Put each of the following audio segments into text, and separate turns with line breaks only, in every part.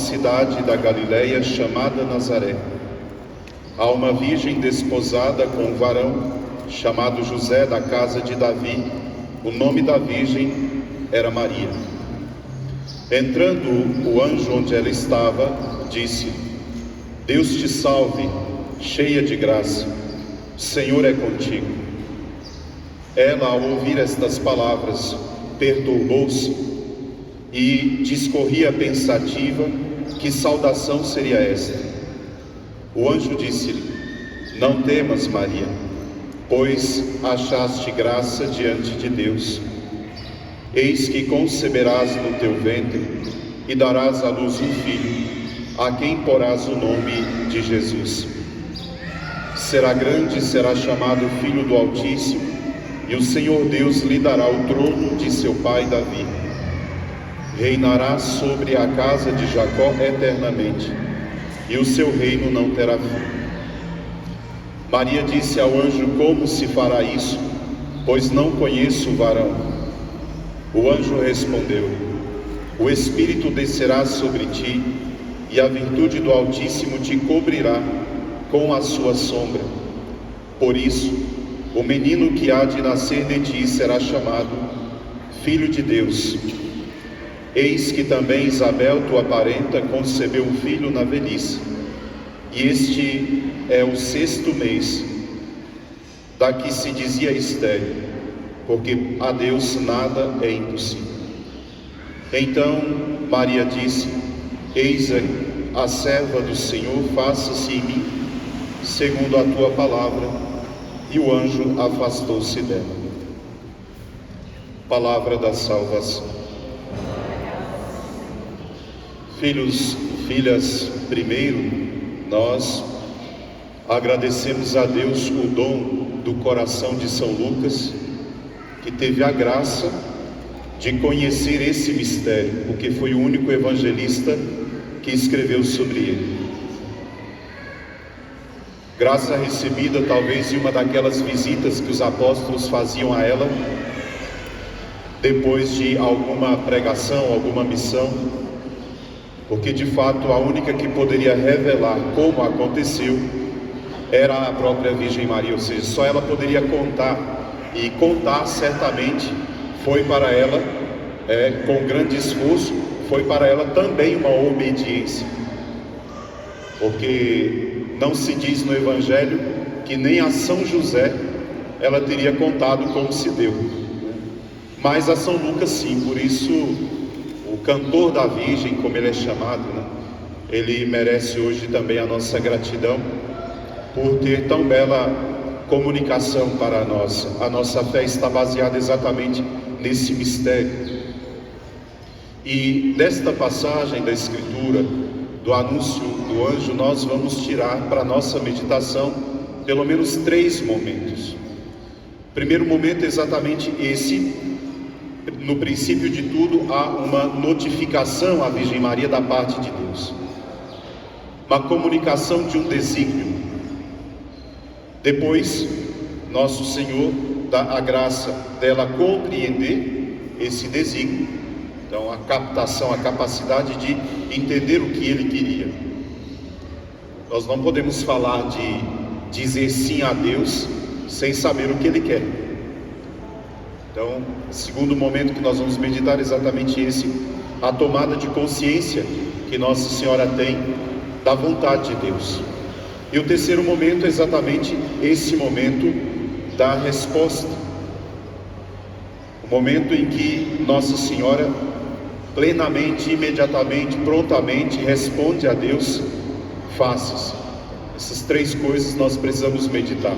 cidade da Galileia chamada Nazaré, a uma virgem desposada com um varão chamado José, da casa de Davi. O nome da virgem era Maria. Entrando o anjo onde ela estava, disse: Deus te salve, cheia de graça, o Senhor é contigo. Ela, ao ouvir estas palavras, perturbou-se e discorria pensativa que saudação seria esta. O anjo disse-lhe: Não temas, Maria, pois achaste graça diante de Deus. Eis que conceberás no teu ventre e darás à luz um filho, a quem porás o nome de Jesus. Será grande, será chamado Filho do Altíssimo, e o Senhor Deus lhe dará o trono de seu pai Davi. Reinará sobre a casa de Jacó eternamente, e o seu reino não terá fim. Maria disse ao anjo: Como se fará isso, pois não conheço o varão? O anjo respondeu: O Espírito descerá sobre ti, e a virtude do Altíssimo te cobrirá com a sua sombra. Por isso, o menino que há de nascer de ti será chamado Filho de Deus. Eis que também Isabel, tua parenta, concebeu um filho na velhice, e este é o 6º mês da que se dizia estéril, porque a Deus nada é impossível. Então Maria disse: Eis a serva do Senhor, faça-se em mim segundo a tua palavra. E o anjo afastou-se dela. Palavra da salvação. Filhos, filhas, primeiro nós agradecemos a Deus o dom do coração de São Lucas, que teve a graça de conhecer esse mistério, porque foi o único evangelista que escreveu sobre ele. Graça recebida talvez em uma daquelas visitas que os apóstolos faziam a ela, depois de alguma pregação, alguma missão, porque de fato a única que poderia revelar como aconteceu era a própria Virgem Maria, ou seja, só ela poderia contar. E contar certamente foi para ela, com grande esforço, foi para ela também uma obediência, porque não se diz no Evangelho que nem a São José ela teria contado como se deu, mas a São Lucas sim. Por isso o cantor da Virgem, como ele é chamado, ele merece hoje também a nossa gratidão por ter tão bela comunicação para nós. A nossa fé está baseada exatamente nesse mistério. E desta passagem da Escritura, do anúncio do anjo, nós vamos tirar para a nossa meditação pelo menos 3 momentos. O primeiro momento é exatamente esse. No princípio de tudo, há uma notificação à Virgem Maria da parte de Deus, uma comunicação de um desígnio. Depois, nosso Senhor dá a graça dela compreender esse desígnio, então a captação, a capacidade de entender o que Ele queria. Nós não podemos falar de dizer sim a Deus sem saber o que Ele quer. Então, o segundo momento que nós vamos meditar é exatamente esse, a tomada de consciência que Nossa Senhora tem da vontade de Deus. E o terceiro momento é exatamente esse momento da resposta, o momento em que Nossa Senhora plenamente, imediatamente, prontamente responde a Deus: faça-se. Essas 3 coisas nós precisamos meditar,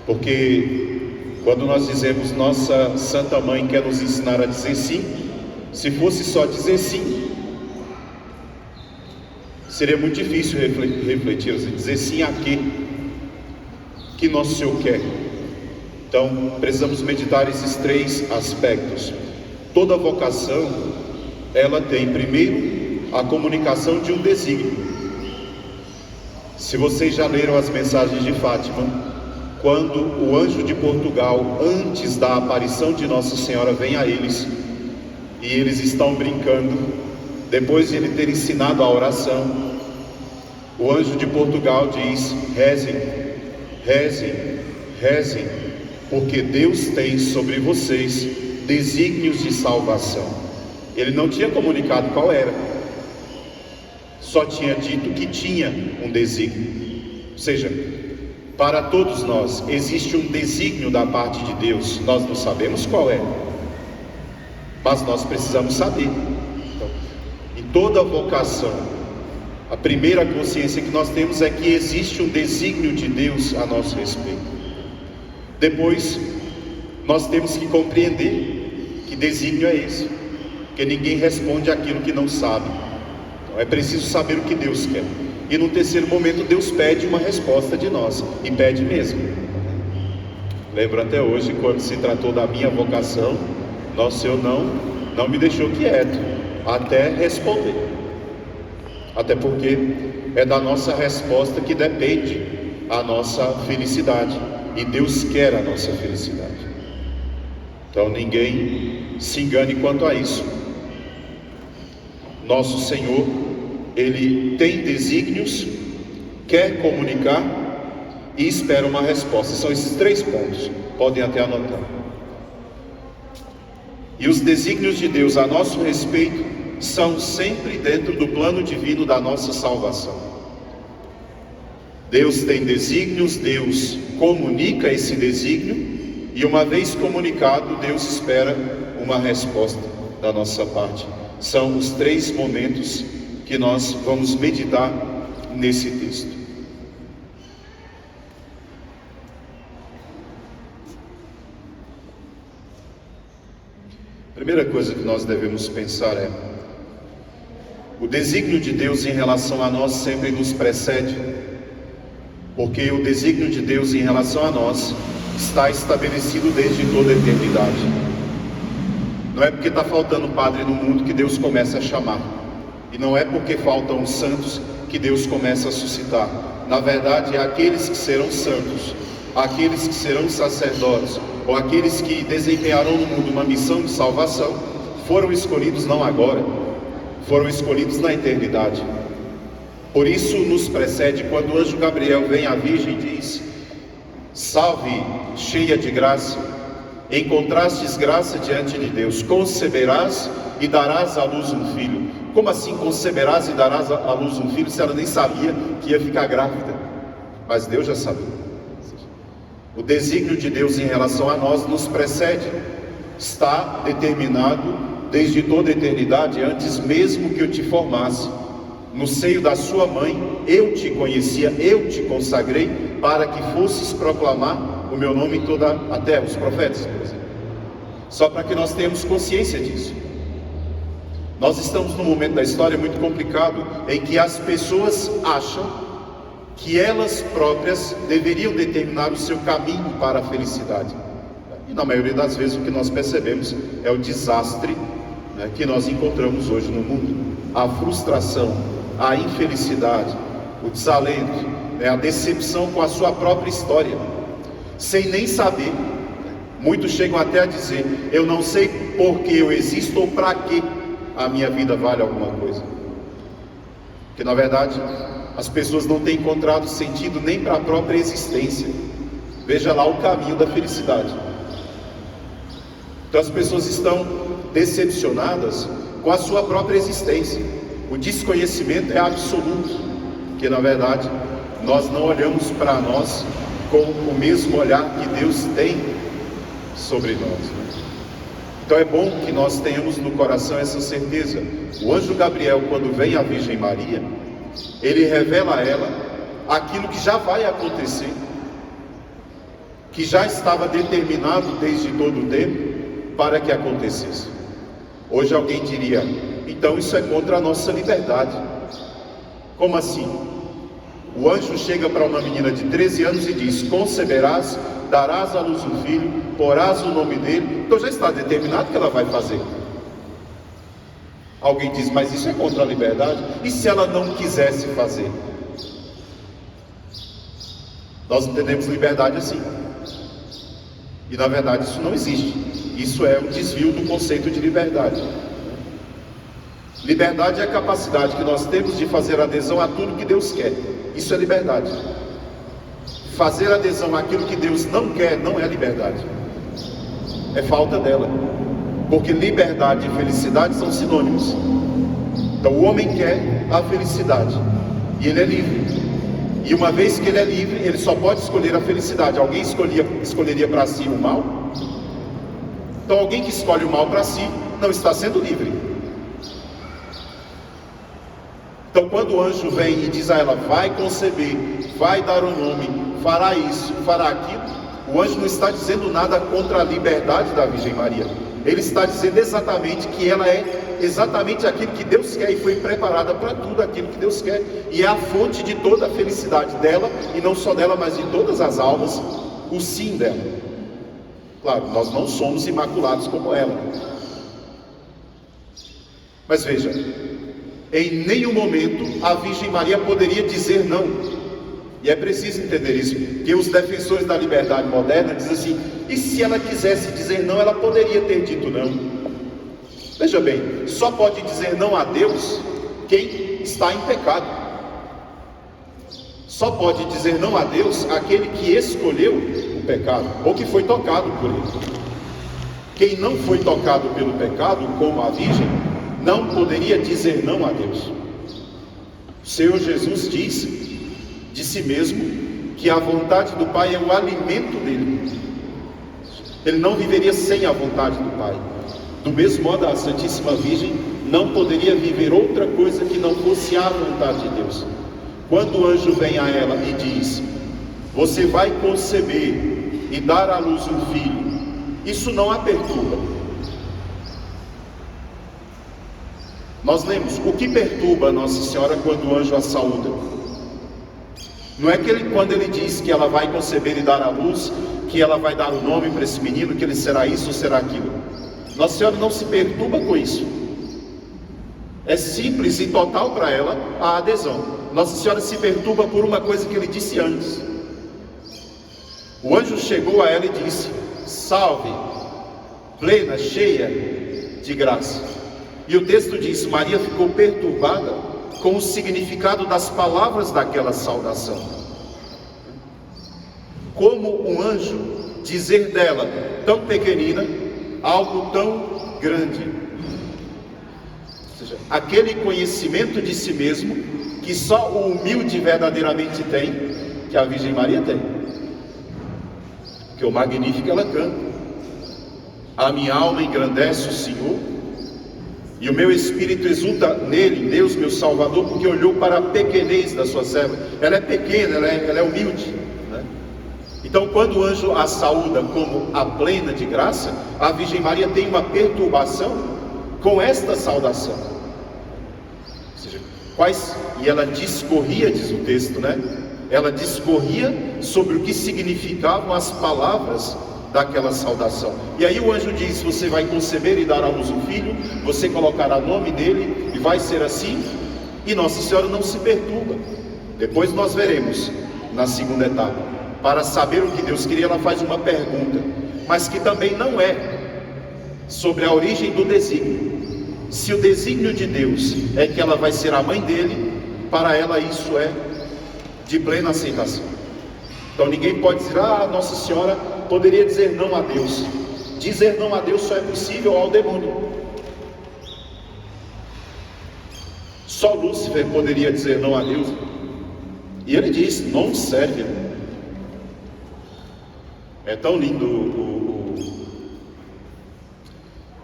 porque quando nós dizemos nossa Santa Mãe quer nos ensinar a dizer sim, se fosse só dizer sim, seria muito difícil refletir, dizer sim a quê? Que Nosso Senhor quer. Então, precisamos meditar esses 3 aspectos. Toda vocação, ela tem primeiro a comunicação de um desígnio. Se vocês já leram as mensagens de Fátima, quando o anjo de Portugal, antes da aparição de Nossa Senhora, vem a eles, e eles estão brincando, depois de ele ter ensinado a oração, o anjo de Portugal diz: rezem, rezem, rezem, porque Deus tem sobre vocês desígnios de salvação. Ele não tinha comunicado qual era, só tinha dito que tinha um desígnio. Ou seja, para todos nós existe um desígnio da parte de Deus. Nós não sabemos qual é, mas nós precisamos saber. Então, em toda vocação, a primeira consciência que nós temos é que existe um desígnio de Deus a nosso respeito. Depois, nós temos que compreender que desígnio é esse, porque ninguém responde aquilo que não sabe. Então, é preciso saber o que Deus quer. E no terceiro momento, Deus pede uma resposta de nós, e pede mesmo. Lembro até hoje, quando se tratou da minha vocação, nosso Senhor não me deixou quieto, até responder. Até porque é da nossa resposta que depende a nossa felicidade, e Deus quer a nossa felicidade. Então ninguém se engane quanto a isso. Nosso Senhor, Ele tem desígnios, quer comunicar e espera uma resposta. São esses 3 pontos, podem até anotar. E os desígnios de Deus a nosso respeito são sempre dentro do plano divino da nossa salvação. Deus tem desígnios, Deus comunica esse desígnio, e uma vez comunicado, Deus espera uma resposta da nossa parte. São os 3 momentos que nós vamos meditar nesse texto. A primeira coisa que nós devemos pensar é: o desígnio de Deus em relação a nós sempre nos precede, porque o desígnio de Deus em relação a nós está estabelecido desde toda a eternidade. Não é porque está faltando padre no mundo que Deus começa a chamar, e não é porque faltam santos que Deus começa a suscitar. Na verdade, é aqueles que serão santos, aqueles que serão sacerdotes, ou aqueles que desempenharão no mundo uma missão de salvação, foram escolhidos não agora, foram escolhidos na eternidade. Por isso nos precede quando o anjo Gabriel vem à Virgem e diz: salve, cheia de graça, encontrastes graça diante de Deus, conceberás e darás à luz um filho. Como assim conceberás e darás à luz um filho, se ela nem sabia que ia ficar grávida? Mas Deus já sabia. O desígnio de Deus em relação a nós nos precede, está determinado desde toda a eternidade. Antes mesmo que eu te formasse no seio da sua mãe, eu te conhecia, eu te consagrei para que fosses proclamar o meu nome em toda a terra. Os profetas, por exemplo. Só para que nós tenhamos consciência disso. Nós estamos num momento da história muito complicado, em que as pessoas acham que elas próprias deveriam determinar o seu caminho para a felicidade. E na maioria das vezes o que nós percebemos é o desastre, né, que nós encontramos hoje no mundo. A frustração, a infelicidade, o desalento, né, a decepção com a sua própria história, sem nem saber. Muitos chegam até a dizer: eu não sei por que eu existo ou para que a minha vida vale alguma coisa. Porque na verdade as pessoas não têm encontrado sentido nem para a própria existência. Veja lá o caminho da felicidade. Então as pessoas estão decepcionadas com a sua própria existência. O desconhecimento é absoluto, porque na verdade nós não olhamos para nós com o mesmo olhar que Deus tem sobre nós. Então é bom que nós tenhamos no coração essa certeza. O anjo Gabriel, quando vem à Virgem Maria, ele revela a ela aquilo que já vai acontecer, que já estava determinado desde todo o tempo para que acontecesse. Hoje alguém diria: então isso é contra a nossa liberdade. Como assim? O anjo chega para uma menina de 13 anos e diz: conceberás, darás à luz um filho, porás o nome dele. Então já está determinado que ela vai fazer. Alguém diz: mas isso é contra a liberdade? E se ela não quisesse fazer? Nós entendemos liberdade assim, e na verdade isso não existe. Isso é um desvio do conceito de liberdade. Liberdade é a capacidade que nós temos de fazer adesão a tudo que Deus quer. Isso é liberdade. Fazer adesão àquilo que Deus não quer não é liberdade. É falta dela. Porque liberdade e felicidade são sinônimos. Então o homem quer a felicidade e ele é livre. E uma vez que ele é livre, ele só pode escolher a felicidade. Alguém escolheria para si o mal? Então alguém que escolhe o mal para si não está sendo livre. Então quando o anjo vem e diz a ela, vai conceber, vai dar o nome, fará isso, fará aquilo, o anjo não está dizendo nada contra a liberdade da Virgem Maria. Ele está dizendo exatamente que ela é exatamente aquilo que Deus quer e foi preparada para tudo aquilo que Deus quer. E é a fonte de toda a felicidade dela, e não só dela, mas de todas as almas, o sim dela. Claro, nós não somos imaculados como ela. Mas veja, em nenhum momento a Virgem Maria poderia dizer não. E é preciso entender isso, que os defensores da liberdade moderna dizem assim, e se ela quisesse dizer não, ela poderia ter dito não. Veja bem, só pode dizer não a Deus quem está em pecado. Só pode dizer não a Deus aquele que escolheu o pecado, ou que foi tocado por ele. Quem não foi tocado pelo pecado, como a Virgem, não poderia dizer não a Deus. O Senhor Jesus disse de si mesmo que a vontade do Pai é o alimento dele. Ele não viveria sem a vontade do Pai. Do mesmo modo, a Santíssima Virgem não poderia viver outra coisa que não fosse a vontade de Deus. Quando o anjo vem a ela e diz, você vai conceber e dar à luz um filho, isso não a perturba. Nós lemos, o que perturba a Nossa Senhora quando o anjo a saúda? Não é que quando ele diz que ela vai conceber e dar à luz, que ela vai dar o nome para esse menino, que ele será isso ou será aquilo. Nossa Senhora não se perturba com isso. É simples e total para ela a adesão. Nossa Senhora se perturba por uma coisa que ele disse antes. O anjo chegou a ela e disse, salve, plena, cheia de graça. E o texto diz, Maria ficou perturbada com o significado das palavras daquela saudação. Como um anjo dizer dela, tão pequenina, algo tão grande. Ou seja, aquele conhecimento de si mesmo que só o humilde verdadeiramente tem, que a Virgem Maria tem. Porque o Magnífico ela canta. A minha alma engrandece o Senhor, e o meu espírito exulta nele, em Deus meu Salvador, porque olhou para a pequenez da sua serva. Ela é pequena, ela é humilde, né? Então quando o anjo a saúda como a plena de graça, a Virgem Maria tem uma perturbação com esta saudação. Ou seja, e ela discorria, diz o texto, né? Ela discorria sobre o que significavam as palavras daquela saudação. E aí o anjo diz, você vai conceber e dar à luz um filho, você colocará nome nele, e vai ser assim, e Nossa Senhora não se perturba. Depois nós veremos, na segunda etapa, para saber o que Deus queria, ela faz uma pergunta, mas que também não é sobre a origem do desígnio. Se o desígnio de Deus é que ela vai ser a mãe dele, para ela isso é de plena aceitação. Então ninguém pode dizer, Nossa Senhora poderia dizer não a Deus. Dizer não a Deus só é possível ao demônio. Só Lúcifer poderia dizer não a Deus. E ele diz, não serve. É tão lindo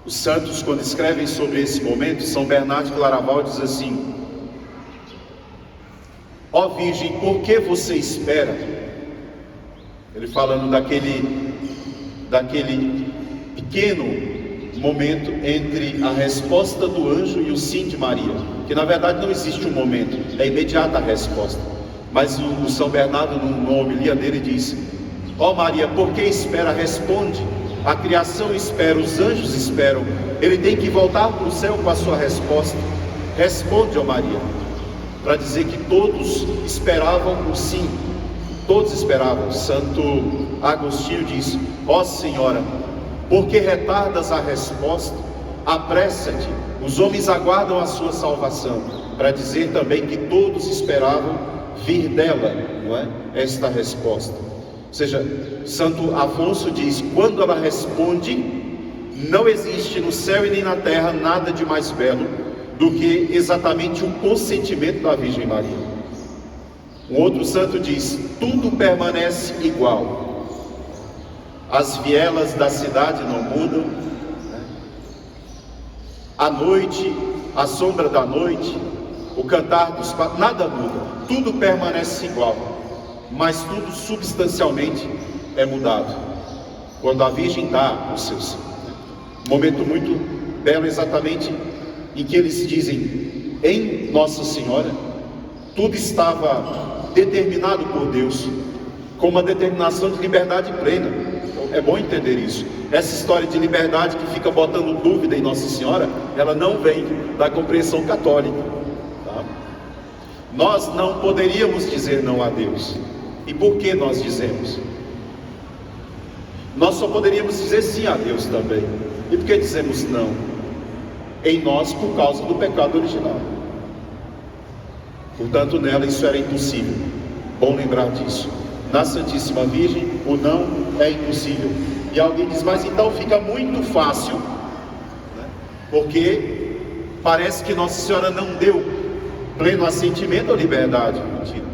os santos, quando escrevem sobre esse momento. São Bernardo de Claraval diz assim, ó Virgem, por que você espera? Ele falando daquele pequeno momento entre a resposta do anjo e o sim de Maria, que na verdade não existe um momento, é imediata a resposta. Mas o São Bernardo, numa homilia dele, diz, ó Maria, por que espera? Responde. A criação espera, os anjos esperam. Ele tem que voltar para o céu com a sua resposta. Responde, ó Maria, para dizer que todos esperavam o sim. Todos esperavam. Santo Agostinho diz, ó Senhora, porque retardas a resposta? Apressa-te, Os homens aguardam a sua salvação, para dizer também que todos esperavam vir dela, não é? Esta resposta. Ou seja, Santo Afonso diz: quando ela responde, não existe no céu e nem na terra nada de mais belo do que exatamente o consentimento da Virgem Maria. Um outro santo diz: tudo permanece igual. As vielas da cidade não mudam, né? A noite, a sombra da noite, o cantar dos pássaros, nada muda, tudo permanece igual, mas tudo substancialmente é mudado quando a Virgem dá os seus. Um momento muito belo, exatamente em que eles dizem: em Nossa Senhora tudo estava determinado por Deus, com uma determinação de liberdade plena. Então, é bom entender isso. Essa história de liberdade que fica botando dúvida em Nossa Senhora, ela não vem da compreensão católica, tá? Nós não poderíamos dizer não a Deus. E por que nós dizemos? Nós só poderíamos dizer sim a Deus também. E por que dizemos não? Em nós, por causa do pecado original. Portanto, nela isso era impossível. Bom lembrar disso. Na Santíssima Virgem, o não é impossível. E alguém diz: mas então fica muito fácil, né? Porque parece que Nossa Senhora não deu pleno assentimento à liberdade. Mentira.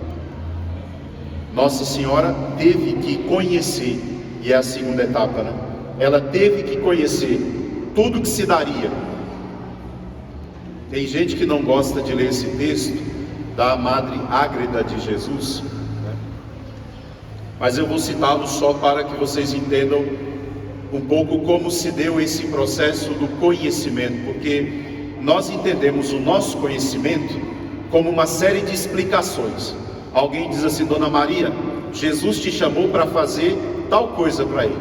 Nossa Senhora teve que conhecer, e é a segunda etapa, né? Ela teve que conhecer tudo que se daria. Tem gente que não gosta de ler esse texto da Madre Ágreda de Jesus, né? Mas eu vou citá-lo só para que vocês entendam um pouco como se deu esse processo do conhecimento, porque nós entendemos o nosso conhecimento como uma série de explicações. Alguém diz assim: Dona Maria, Jesus te chamou para fazer tal coisa para ele.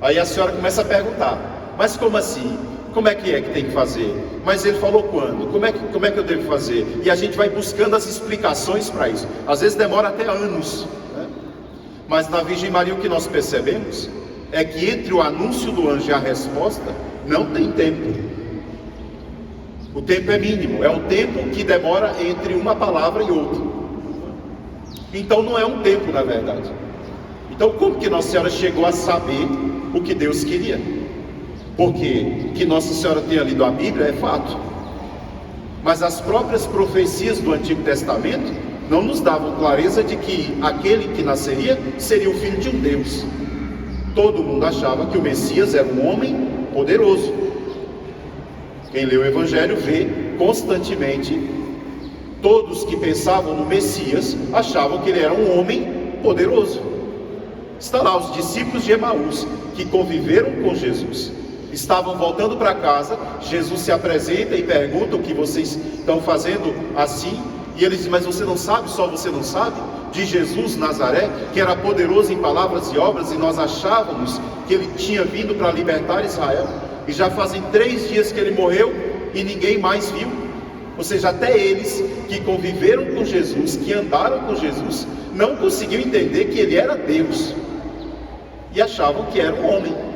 Aí a senhora começa a perguntar: mas como assim? Como é que tem que fazer? Mas ele falou quando? Como é que eu devo fazer? E a gente vai buscando as explicações para isso. Às vezes demora até anos, né? Mas na Virgem Maria o que nós percebemos é que entre o anúncio do anjo e a resposta não tem tempo. O tempo é mínimo, é o tempo que demora entre uma palavra e outra. Então não é um tempo, na verdade. Então como que Nossa Senhora chegou a saber o que Deus queria? Porque que Nossa Senhora tenha lido a Bíblia é fato, mas as próprias profecias do Antigo Testamento não nos davam clareza de que aquele que nasceria seria o filho de um Deus. Todo mundo achava que o Messias era um homem poderoso. Quem lê o Evangelho vê constantemente todos que pensavam no Messias achavam que ele era um homem poderoso. Está lá os discípulos de Emaús que conviveram com Jesus. Estavam voltando para casa, Jesus se apresenta e pergunta: o que vocês estão fazendo assim? E eles dizem: mas você não sabe, só você não sabe, de Jesus Nazaré, que era poderoso em palavras e obras, e nós achávamos que ele tinha vindo para libertar Israel, e já fazem 3 dias que ele morreu e ninguém mais viu. Ou seja, até eles que conviveram com Jesus, que andaram com Jesus, não conseguiam entender que ele era Deus, e achavam que era um homem.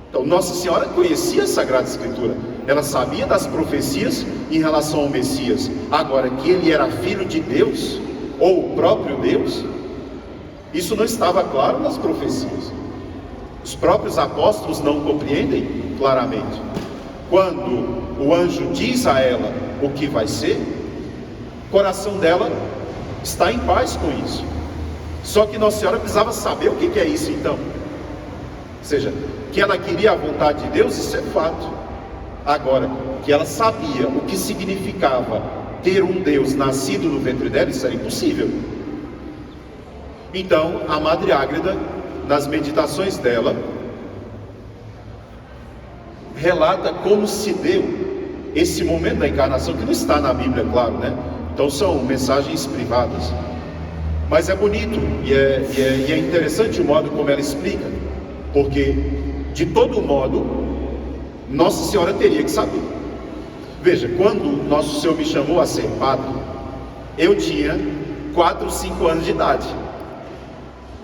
Então Nossa Senhora conhecia a Sagrada Escritura, ela sabia das profecias em relação ao Messias. Agora, que ele era filho de Deus, ou o próprio Deus, isso não estava claro nas profecias. Os próprios apóstolos não compreendem claramente. Quando o anjo diz a ela o que vai ser, o coração dela está em paz com isso. Só que Nossa Senhora precisava saber o que é isso então. Ou seja, que ela queria a vontade de Deus, isso é fato. Agora, que ela sabia o que significava ter um Deus nascido no ventre dela, isso era impossível. Então, a Madre Ágreda, nas meditações dela, relata como se deu esse momento da encarnação, que não está na Bíblia, claro, né? Então são mensagens privadas. Mas é bonito e é interessante o modo como ela explica, porque de todo modo Nossa Senhora teria que saber. Veja, quando Nosso Senhor me chamou a ser padre, eu tinha 4, 5 anos de idade.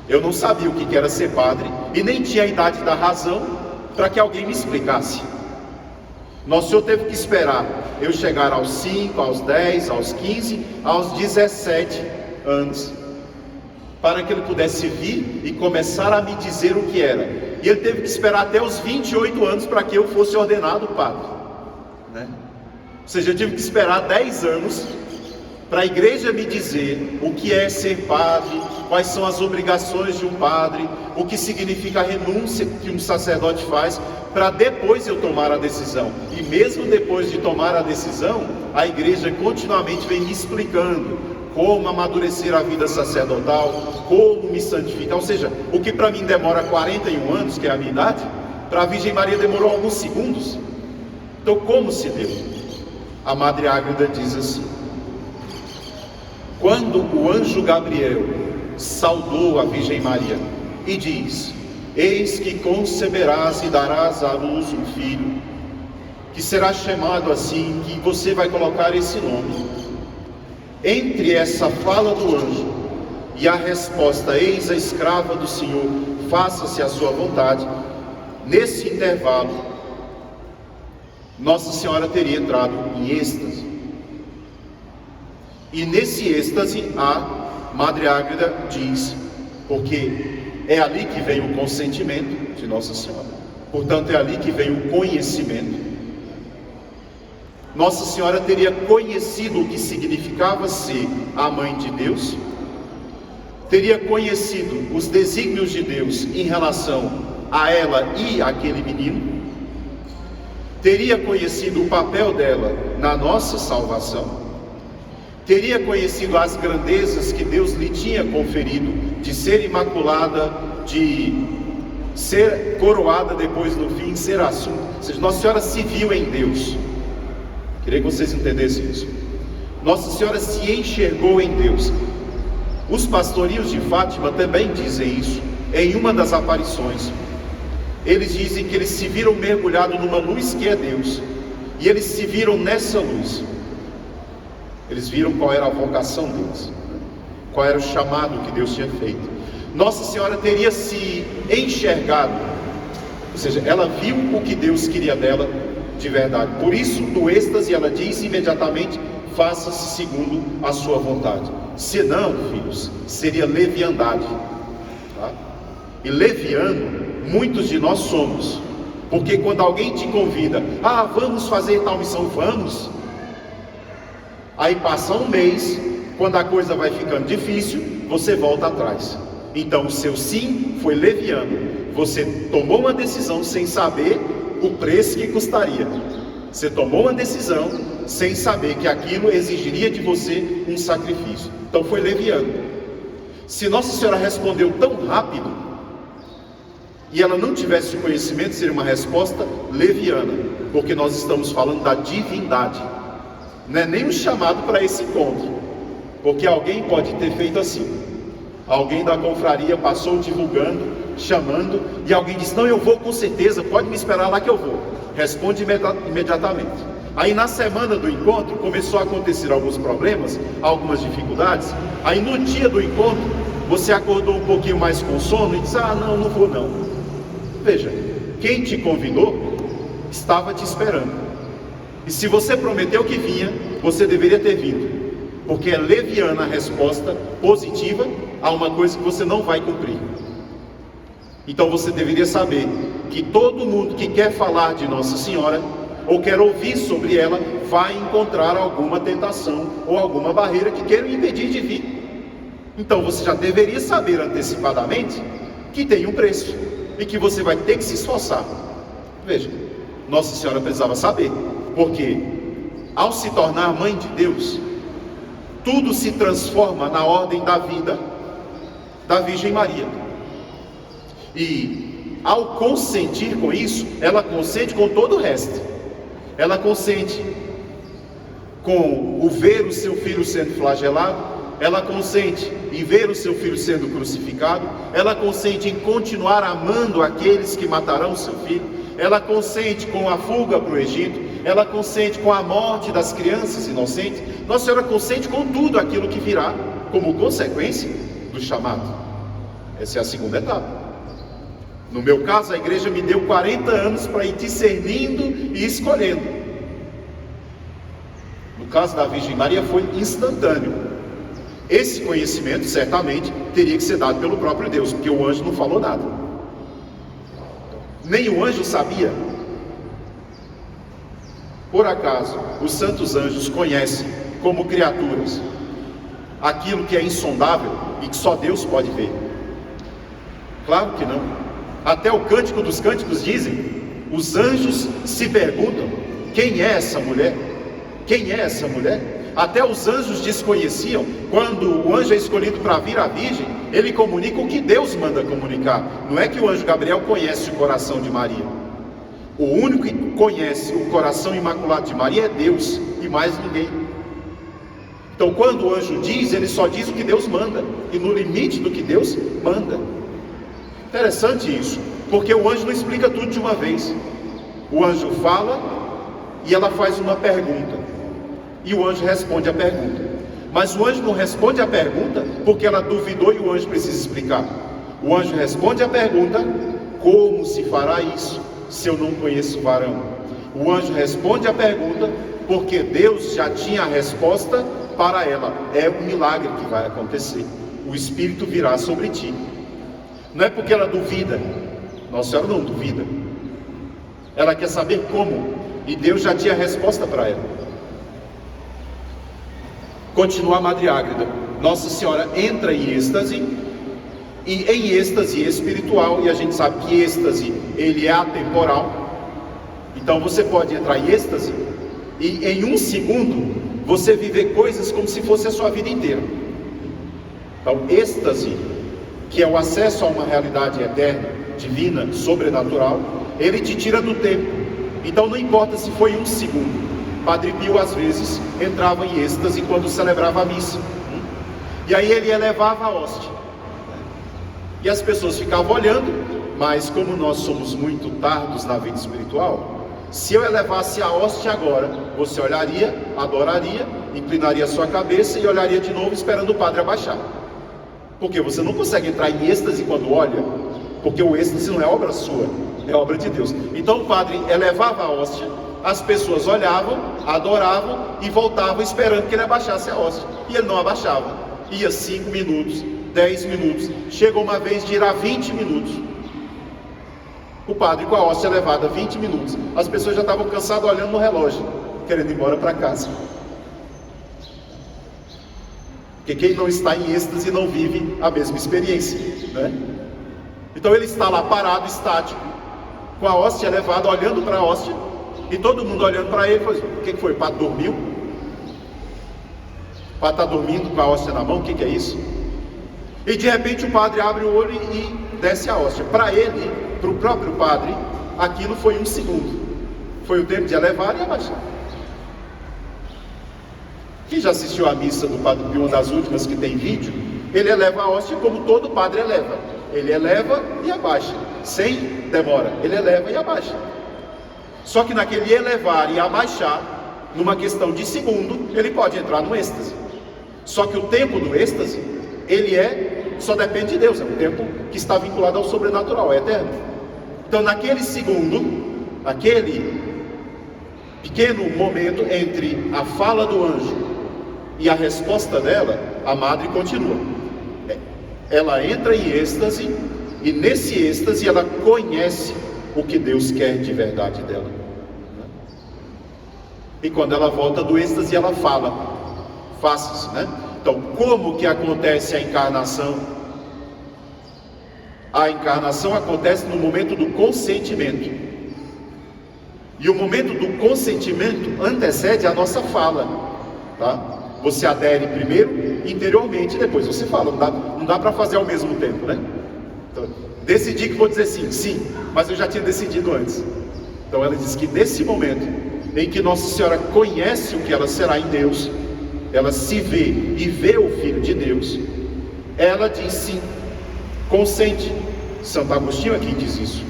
Eu não sabia o que era ser padre e nem tinha a idade da razão para que alguém me explicasse. Nosso Senhor teve que esperar eu chegar aos 5, aos 10, aos 15, aos 17 anos, para que Ele pudesse vir e começar a me dizer o que era. E Ele teve que esperar até os 28 anos para que eu fosse ordenado padre, né? Ou seja, eu tive que esperar 10 anos para a igreja me dizer o que é ser padre, quais são as obrigações de um padre, o que significa a renúncia que um sacerdote faz, para depois eu tomar a decisão. E mesmo depois de tomar a decisão, a igreja continuamente vem me explicando como amadurecer a vida sacerdotal, como me santificar. Ou seja, o que para mim demora 41 anos, que é a minha idade, para a Virgem Maria demorou alguns segundos. Então, como se deu? A Madre Ágreda diz assim: quando o anjo Gabriel saudou a Virgem Maria e diz: eis que conceberás e darás à luz um filho, que será chamado assim, que você vai colocar esse nome. Entre essa fala do anjo e a resposta: eis a escrava do Senhor, faça-se a sua vontade, nesse intervalo, Nossa Senhora teria entrado em êxtase. E nesse êxtase, a Madre Ágreda diz, porque é ali que vem o consentimento de Nossa Senhora, portanto é ali que vem o conhecimento. Nossa Senhora teria conhecido o que significava ser a Mãe de Deus, teria conhecido os desígnios de Deus em relação a ela e aquele menino, teria conhecido o papel dela na nossa salvação, teria conhecido as grandezas que Deus lhe tinha conferido, de ser imaculada, de ser coroada depois no fim, ser assunta. Ou seja, Nossa Senhora se viu em Deus. Queria que vocês entendessem isso. Nossa Senhora se enxergou em Deus. Os pastorinhos de Fátima também dizem isso, em uma das aparições. Eles dizem que eles se viram mergulhados numa luz que é Deus, e eles se viram nessa luz. Eles viram qual era a vocação deles, qual era o chamado que Deus tinha feito. Nossa Senhora teria se enxergado, ou seja, ela viu o que Deus queria dela de verdade. Por isso, do êxtase, ela diz imediatamente: faça-se segundo a sua vontade. Senão, filhos, seria leviandade, tá? E leviano muitos de nós somos, porque quando alguém te convida: vamos fazer tal missão, vamos. Aí passa um mês, quando a coisa vai ficando difícil, você volta atrás. Então o seu sim foi leviano. Você tomou uma decisão sem saber o preço que custaria. Você tomou uma decisão sem saber que aquilo exigiria de você um sacrifício. Então foi leviano. Se Nossa Senhora respondeu tão rápido, e ela não tivesse o conhecimento, seria uma resposta leviana, porque nós estamos falando da divindade. Não é nem um chamado para esse encontro, porque alguém pode ter feito assim. Alguém da confraria passou divulgando, chamando, e alguém disse: não, eu vou com certeza, pode me esperar lá que eu vou. Responde imediatamente. Aí na semana do encontro começou a acontecer alguns problemas, algumas dificuldades. Aí no dia do encontro você acordou um pouquinho mais com sono e disse: não vou não. Veja, quem te convidou estava te esperando. E se você prometeu que vinha, você deveria ter vindo, porque é leviana a resposta positiva a uma coisa que você não vai cumprir. Então você deveria saber que todo mundo que quer falar de Nossa Senhora, ou quer ouvir sobre ela, vai encontrar alguma tentação ou alguma barreira que queira impedir de vir. Então você já deveria saber antecipadamente que tem um preço e que você vai ter que se esforçar. Veja, Nossa Senhora precisava saber, porque ao se tornar Mãe de Deus, tudo se transforma na ordem da vida da Virgem Maria. E ao consentir com isso, ela consente com todo o resto. Ela consente com o ver o seu filho sendo flagelado, ela consente em ver o seu filho sendo crucificado, ela consente em continuar amando aqueles que matarão o seu filho, ela consente com a fuga para o Egito, ela consente com a morte das crianças inocentes. Nossa Senhora consente com tudo aquilo que virá como consequência do chamado. Essa é a segunda etapa. No meu caso, a igreja me deu 40 anos para ir discernindo e escolhendo. No caso da Virgem Maria foi instantâneo. Esse conhecimento certamente teria que ser dado pelo próprio Deus, porque o anjo não falou nada. Nem o anjo sabia. Por acaso, os santos anjos conhecem como criaturas aquilo que é insondável e que só Deus pode ver? Claro que não. Até o Cântico dos Cânticos dizem, os anjos se perguntam, quem é essa mulher? Quem é essa mulher? Até os anjos desconheciam. Quando o anjo é escolhido para vir à Virgem, ele comunica o que Deus manda comunicar. Não é que o anjo Gabriel conhece o coração de Maria. O único que conhece o coração imaculado de Maria é Deus, e mais ninguém. Então quando o anjo diz, ele só diz o que Deus manda, e no limite do que Deus manda. Interessante isso, porque o anjo não explica tudo de uma vez. O anjo fala e ela faz uma pergunta, e o anjo responde a pergunta. Mas o anjo não responde a pergunta porque ela duvidou e o anjo precisa explicar. O anjo responde a pergunta, como se fará isso se eu não conheço o varão? O anjo responde a pergunta porque Deus já tinha a resposta para ela. É um milagre que vai acontecer. O Espírito virá sobre ti. Não é porque ela duvida. Nossa Senhora não duvida. Ela quer saber como. E Deus já tinha a resposta para ela. Continua a Madre Ágreda. Nossa Senhora entra em êxtase. E em êxtase espiritual. E a gente sabe que êxtase, ele é atemporal. Então você pode entrar em êxtase e em um segundo você viver coisas como se fosse a sua vida inteira. Então êxtase, que é o acesso a uma realidade eterna, divina, sobrenatural, ele te tira do tempo. Então não importa se foi um segundo. Padre Pio às vezes entrava em êxtase quando celebrava a missa, e aí ele elevava a hóstia, e as pessoas ficavam olhando. Mas como nós somos muito tardos na vida espiritual, se eu elevasse a hóstia agora, você olharia, adoraria, inclinaria a sua cabeça e olharia de novo esperando o padre abaixar. Porque você não consegue entrar em êxtase quando olha, porque o êxtase não é obra sua, é obra de Deus. Então o padre elevava a hóstia, as pessoas olhavam, adoravam e voltavam esperando que ele abaixasse a hóstia. E ele não abaixava. Ia 5 minutos, 10 minutos, chegou uma vez de ir a 20 minutos. O padre com a hóstia elevada 20 minutos. As pessoas já estavam cansadas olhando no relógio, querendo ir embora para casa. Porque quem não está em êxtase não vive a mesma experiência, né? Então ele está lá parado, estático, com a hóstia elevada, olhando para a hóstia, e todo mundo olhando para ele. O que foi? O padre dormiu? O padre está dormindo com a hóstia na mão? O que é isso? E de repente o padre abre o olho e desce a hóstia. Para ele, para o próprio padre, aquilo foi um segundo. Foi o tempo de elevar e abaixar. Quem já assistiu à missa do Padre Pio, uma das últimas que tem vídeo, ele eleva a hóstia como todo padre eleva. Ele eleva e abaixa, sem demora. Ele eleva e abaixa. Só que naquele elevar e abaixar, numa questão de segundo, ele pode entrar no êxtase. Só que o tempo do êxtase, só depende de Deus. É um tempo que está vinculado ao sobrenatural, é eterno. Então naquele segundo, aquele pequeno momento entre a fala do anjo e a resposta dela, a madre continua. Ela entra em êxtase, e nesse êxtase ela conhece o que Deus quer de verdade dela. E quando ela volta do êxtase, ela fala, faça-se, né? Então, como que acontece a encarnação? A encarnação acontece no momento do consentimento. E o momento do consentimento antecede a nossa fala, tá? Você adere primeiro interiormente, depois você fala. Não dá para fazer ao mesmo tempo, né? Então, decidi que vou dizer sim, sim, mas eu já tinha decidido antes. Então ela diz que nesse momento em que Nossa Senhora conhece o que ela será em Deus, ela se vê e vê o Filho de Deus, ela diz sim, consente. Santo Agostinho aqui diz isso.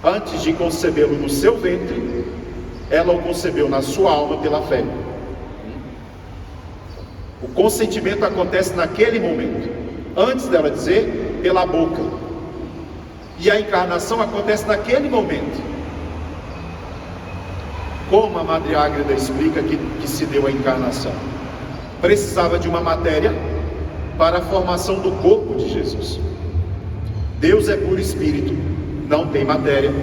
Antes de concebê-lo no seu ventre, ela o concebeu na sua alma pela fé. O consentimento acontece naquele momento. Antes dela dizer, pela boca. E a encarnação acontece naquele momento. Como a Madre Ágreda explica que se deu a encarnação? Precisava de uma matéria para a formação do corpo de Jesus. Deus é puro espírito, não tem matéria.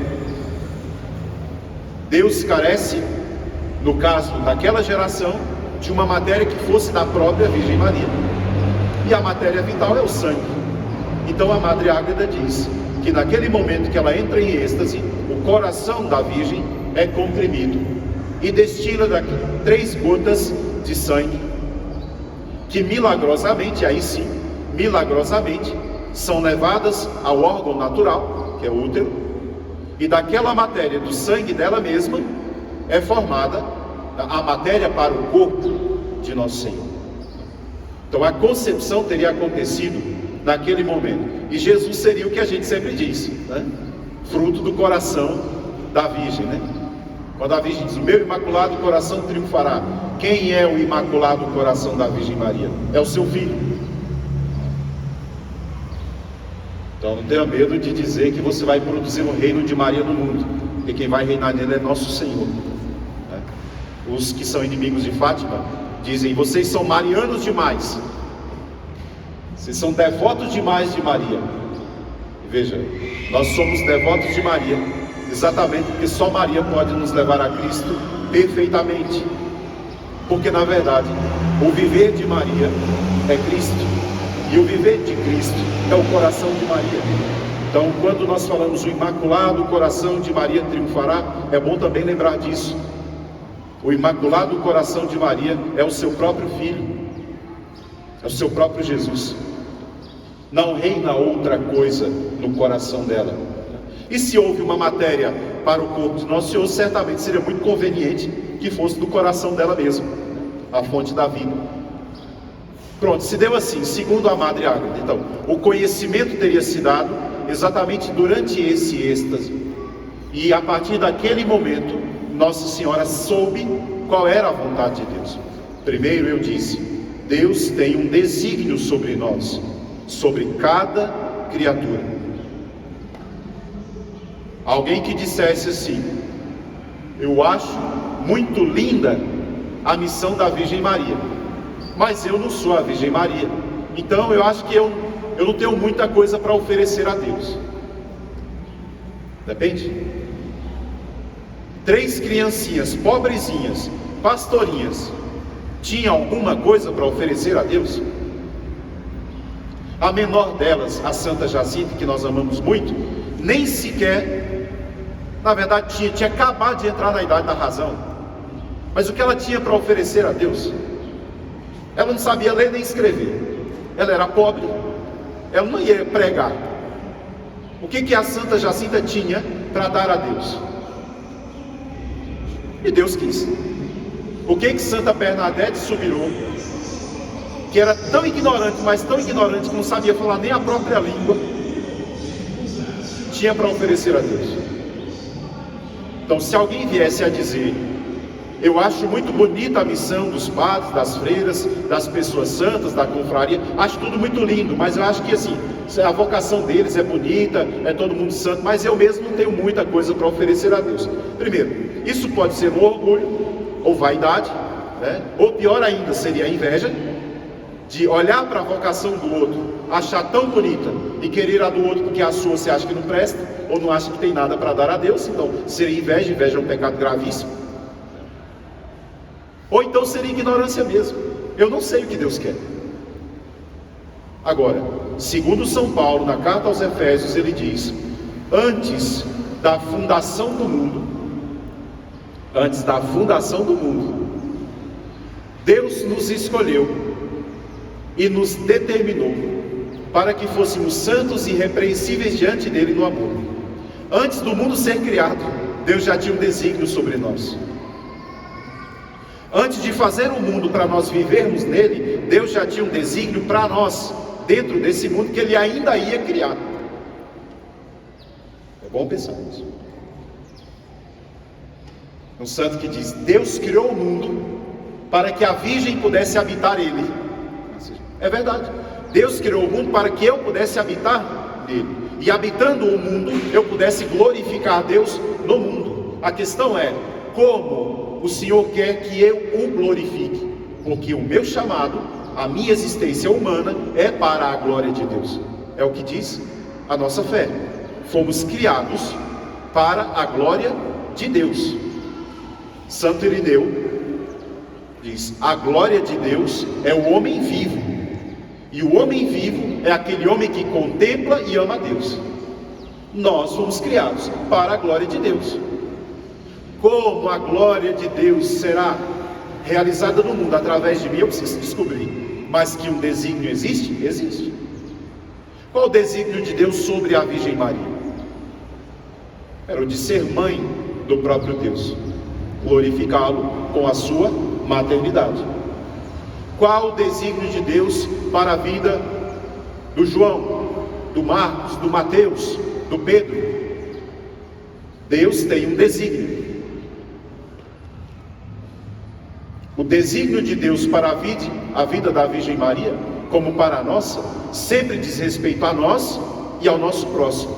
Deus carece, no caso daquela geração, de uma matéria que fosse da própria Virgem Maria. E a matéria vital é o sangue. Então a Madre Ágreda diz que naquele momento que ela entra em êxtase, o coração da Virgem é comprimido e destila daqui 3 gotas de sangue, que milagrosamente, aí sim, milagrosamente, são levadas ao órgão natural, que é o útero, e daquela matéria, do sangue dela mesma, é formada a matéria para o corpo de Nosso Senhor. Então a concepção teria acontecido naquele momento, e Jesus seria o que a gente sempre diz, né? Fruto do coração da Virgem, né? Quando a Virgem diz, o meu imaculado coração triunfará. Quem é o imaculado coração da Virgem Maria? É o seu filho. Então não tenha medo de dizer que você vai produzir o reino de Maria no mundo, porque quem vai reinar nele é Nosso Senhor, né? Os que são inimigos de Fátima dizem, vocês são marianos demais, vocês são devotos demais de Maria. E veja, nós somos devotos de Maria, exatamente porque só Maria pode nos levar a Cristo perfeitamente, porque na verdade o viver de Maria é Cristo, e o viver de Cristo é o coração de Maria. Então quando nós falamos o imaculado coração de Maria triunfará, é bom também lembrar disso. O imaculado coração de Maria é o seu próprio Filho, é o seu próprio Jesus. Não reina outra coisa no coração dela. E se houve uma matéria para o corpo de Nosso Senhor, certamente seria muito conveniente que fosse do coração dela mesma, a fonte da vida. Pronto, se deu assim, segundo a Madre Ágreda. Então, o conhecimento teria se dado exatamente durante esse êxtase. E a partir daquele momento, Nossa Senhora soube qual era a vontade de Deus. Primeiro eu disse, Deus tem um desígnio sobre nós, sobre cada criatura. Alguém que dissesse assim, eu acho muito linda a missão da Virgem Maria, mas eu não sou a Virgem Maria, então eu acho que eu não tenho muita coisa para oferecer a Deus. Depende. 3 criancinhas, pobrezinhas, pastorinhas, tinha alguma coisa para oferecer a Deus? A menor delas, a Santa Jacinta, que nós amamos muito, nem sequer, na verdade tinha acabado de entrar na idade da razão, mas o que ela tinha para oferecer a Deus? Ela não sabia ler nem escrever, ela era pobre, ela não ia pregar. O que a Santa Jacinta tinha para dar a Deus? E Deus quis. O que Santa Bernadette Soubirous, que era tão ignorante, mas tão ignorante que não sabia falar nem a própria língua, tinha para oferecer a Deus? Então, se alguém viesse a dizer, eu acho muito bonita a missão dos padres, das freiras, das pessoas santas, da confraria, acho tudo muito lindo, mas eu acho que assim, a vocação deles é bonita, é todo mundo santo, mas eu mesmo não tenho muita coisa para oferecer a Deus. Primeiro, isso pode ser um orgulho, ou vaidade, né? Ou pior ainda, seria a inveja, de olhar para a vocação do outro, achar tão bonita, e querer a do outro porque a sua você acha que não presta, ou não acha que tem nada para dar a Deus. Então seria inveja, inveja é um pecado gravíssimo. Ou então seria ignorância mesmo, eu não sei o que Deus quer. Agora, segundo São Paulo, na carta aos Efésios, ele diz, antes da fundação do mundo, Deus nos escolheu e nos determinou para que fôssemos santos e irrepreensíveis diante dele no amor. Antes do mundo ser criado, Deus já tinha um desígnio sobre nós. Antes de fazer o mundo para nós vivermos nele, Deus já tinha um desígnio para nós, dentro desse mundo que ele ainda ia criar. É bom pensar nisso. Um santo que diz, Deus criou o mundo para que a Virgem pudesse habitar ele. É verdade, Deus criou o mundo para que eu pudesse habitar nele, e habitando o mundo, eu pudesse glorificar Deus no mundo. A questão é, como o Senhor quer que eu o glorifique, porque o meu chamado, a minha existência humana é para a glória de Deus. É o que diz a nossa fé. Fomos criados para a glória de Deus. Santo Irineu diz: a glória de Deus é o homem vivo, e o homem vivo é aquele homem que contempla e ama a Deus. Nós fomos criados para a glória de Deus. Como a glória de Deus será realizada no mundo através de mim, eu preciso descobrir. Mas que um desígnio existe? Existe. Qual o desígnio de Deus sobre a Virgem Maria? Era o de ser mãe do próprio Deus, glorificá-lo com a sua maternidade. Qual o desígnio de Deus para a vida do João, do Marcos, do Mateus, do Pedro? Deus tem um desígnio. O desígnio de Deus para a vida da Virgem Maria, como para a nossa, sempre diz respeito a nós e ao nosso próximo.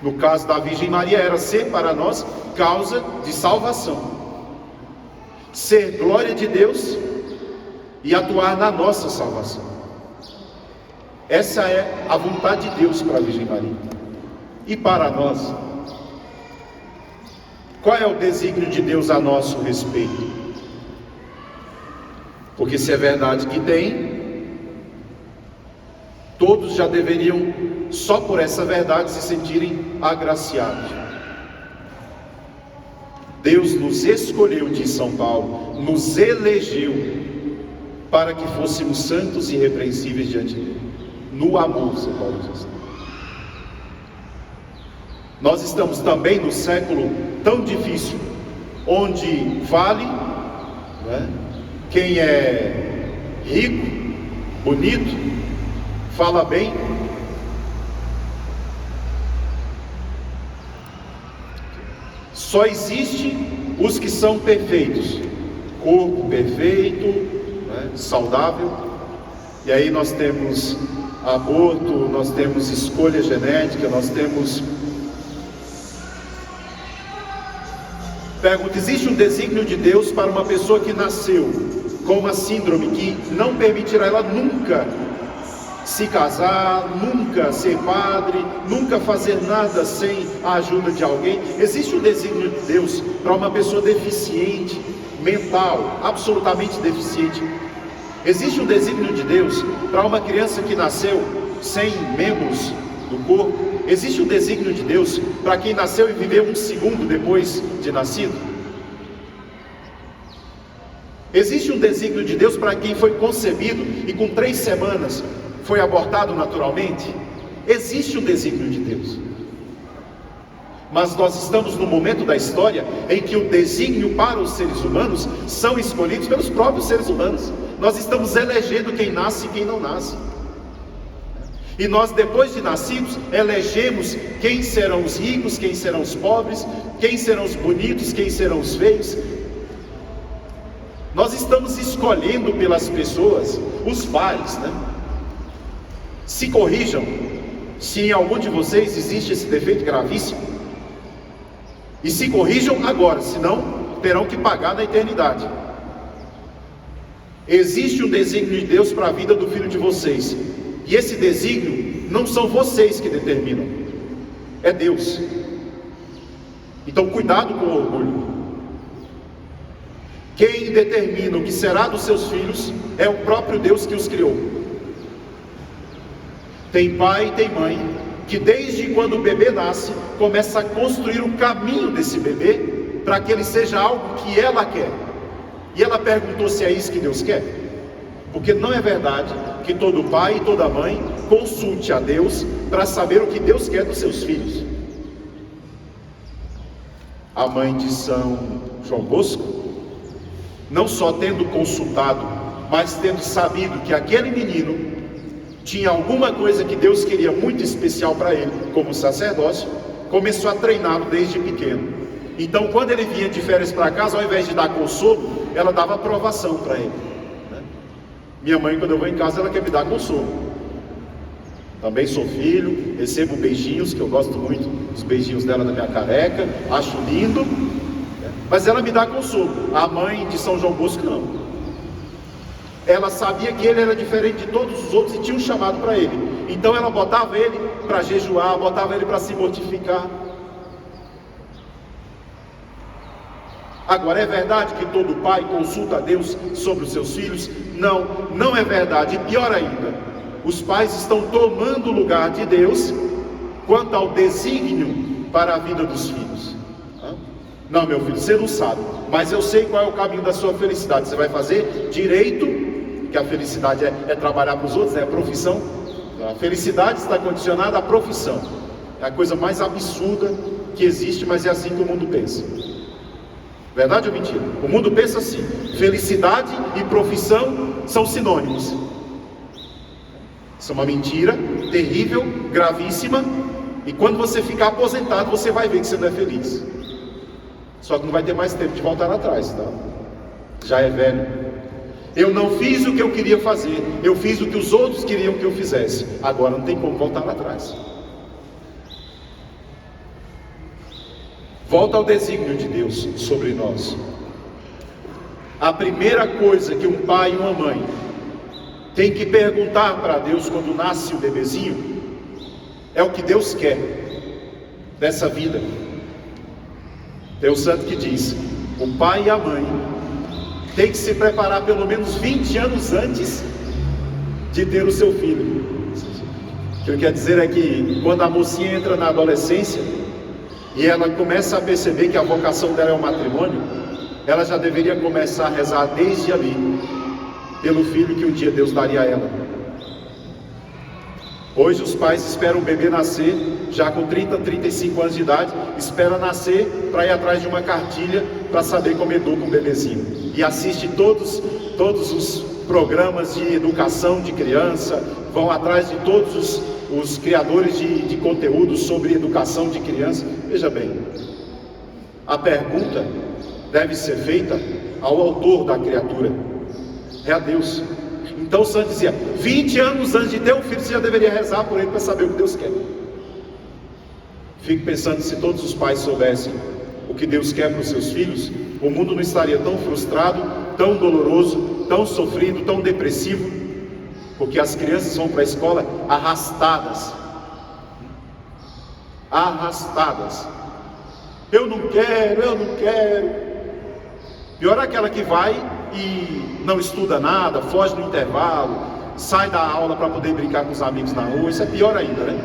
No caso da Virgem Maria, era ser para nós causa de salvação, ser glória de Deus e atuar na nossa salvação. Essa é a vontade de Deus para a Virgem Maria. E para nós, qual é o desígnio de Deus a nosso respeito? Porque se é verdade que tem, todos já deveriam, só por essa verdade, se sentirem agraciados. Deus nos escolheu, diz São Paulo, nos elegeu para que fôssemos santos e irrepreensíveis diante dele. No amor, São Paulo diz. Nós estamos também no século tão difícil, onde vale, né, quem é rico, bonito, fala bem. Só existe os que são perfeitos, corpo perfeito, né, saudável. E aí nós temos aborto, nós temos escolha genética, nós temos... Pergunta: existe um desígnio de Deus para uma pessoa que nasceu com uma síndrome que não permitirá ela nunca se casar, nunca ser padre, nunca fazer nada sem a ajuda de alguém? Existe um desígnio de Deus para uma pessoa deficiente, mental, absolutamente deficiente? Existe um desígnio de Deus para uma criança que nasceu sem membros do corpo? Existe um desígnio de Deus para quem nasceu e viveu um segundo depois de nascido? Existe um desígnio de Deus para quem foi concebido e com 3 semanas foi abortado naturalmente? Existe um desígnio de Deus. Mas nós estamos no momento da história em que o desígnio para os seres humanos são escolhidos pelos próprios seres humanos. Nós estamos elegendo quem nasce e quem não nasce. E nós, depois de nascidos, elegemos quem serão os ricos, quem serão os pobres, quem serão os bonitos, quem serão os feios. Nós estamos escolhendo pelas pessoas, os pais, né? Se corrijam, se em algum de vocês existe esse defeito gravíssimo. E se corrijam agora, senão terão que pagar na eternidade. Existe um desígnio de Deus para a vida do filho de vocês. E esse desígnio não são vocês que determinam, é Deus. Então cuidado com o orgulho. Quem determina o que será dos seus filhos é o próprio Deus que os criou. Tem pai e tem mãe que desde quando o bebê nasce começa a construir o caminho desse bebê para que ele seja algo que ela quer. E ela perguntou se é isso que Deus quer? Porque não é verdade que todo pai e toda mãe consulte a Deus para saber o que Deus quer dos seus filhos. A mãe de São João Bosco, não só tendo consultado, mas tendo sabido que aquele menino tinha alguma coisa que Deus queria muito especial para ele, como sacerdócio, começou a treiná-lo desde pequeno. Então, quando ele vinha de férias para casa, ao invés de dar consolo, ela dava aprovação para ele. Minha mãe, quando eu vou em casa, ela quer me dar consolo. Também sou filho, recebo beijinhos, que eu gosto muito dos beijinhos dela na minha careca, acho lindo, Mas ela me dá consolo. A mãe de São João Bosco não. Ela sabia que ele era diferente de todos os outros e tinha um chamado para ele. Então ela botava ele para jejuar, botava ele para se mortificar. Agora, é verdade que todo pai consulta a Deus sobre os seus filhos? Não, não é verdade. E pior ainda, os pais estão tomando o lugar de Deus quanto ao desígnio para a vida dos filhos. Não, meu filho, você não sabe, mas eu sei qual é o caminho da sua felicidade. Você vai fazer direito, que a felicidade é trabalhar para os outros, é a profissão. A felicidade está condicionada à profissão. É a coisa mais absurda que existe, mas é assim que o mundo pensa. Verdade ou mentira? O mundo pensa assim: felicidade e profissão são sinônimos. Isso é uma mentira terrível, gravíssima. E quando você ficar aposentado, você vai ver que você não é feliz. Só que não vai ter mais tempo de voltar atrás, tá? Já é velho. Eu não fiz o que eu queria fazer, eu fiz o que os outros queriam que eu fizesse. Agora não tem como voltar atrás. Volta ao desígnio de Deus sobre nós. A primeira coisa que um pai e uma mãe tem que perguntar para Deus quando nasce o bebezinho é o que Deus quer dessa vida. Tem o santo que diz: o pai e a mãe tem que se preparar pelo menos 20 anos antes de ter o seu filho. O que eu quero dizer é que quando a mocinha entra na adolescência e ela começa a perceber que a vocação dela é o matrimônio, ela já deveria começar a rezar desde ali pelo filho que um dia Deus daria a ela. Hoje os pais esperam o bebê nascer, já com 30, 35 anos de idade, espera nascer para ir atrás de uma cartilha para saber como educa um bebezinho. E assiste todos os programas de educação de criança, vão atrás de todos os criadores de conteúdo sobre educação de criança. Veja bem, a pergunta deve ser feita ao autor da criatura, é a Deus. Então o santo dizia: 20 anos antes de ter um filho, você já deveria rezar por ele para saber o que Deus quer. Fico pensando, se todos os pais soubessem o que Deus quer para os seus filhos, o mundo não estaria tão frustrado, tão doloroso, tão sofrido, tão depressivo, porque as crianças vão para a escola arrastadas. Eu não quero. Pior é aquela que vai e não estuda nada, foge no intervalo, sai da aula para poder brincar com os amigos na rua. Isso é pior ainda, né?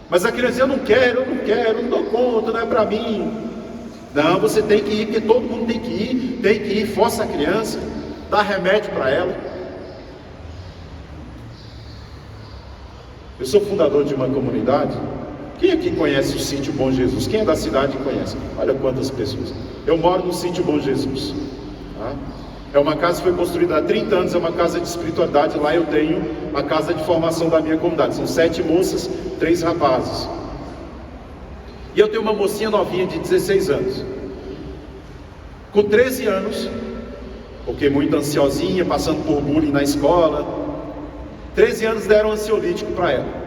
Mas a criança diz: eu não quero, não dou conta, não é para mim. Não, você tem que ir, porque todo mundo tem que ir, força a criança, dá remédio para ela. Eu sou fundador de uma comunidade. Quem aqui conhece o Sítio Bom Jesus? Quem é da cidade conhece? Olha quantas pessoas. Eu moro no Sítio Bom Jesus, tá? É uma casa que foi construída há 30 anos, é uma casa de espiritualidade. Lá eu tenho a casa de formação da minha comunidade. São 7 moças, 3 rapazes. E eu tenho uma mocinha novinha de 16 anos. Com 13 anos, porque muito ansiosinha, passando por bullying na escola. 13 anos deram ansiolítico para ela.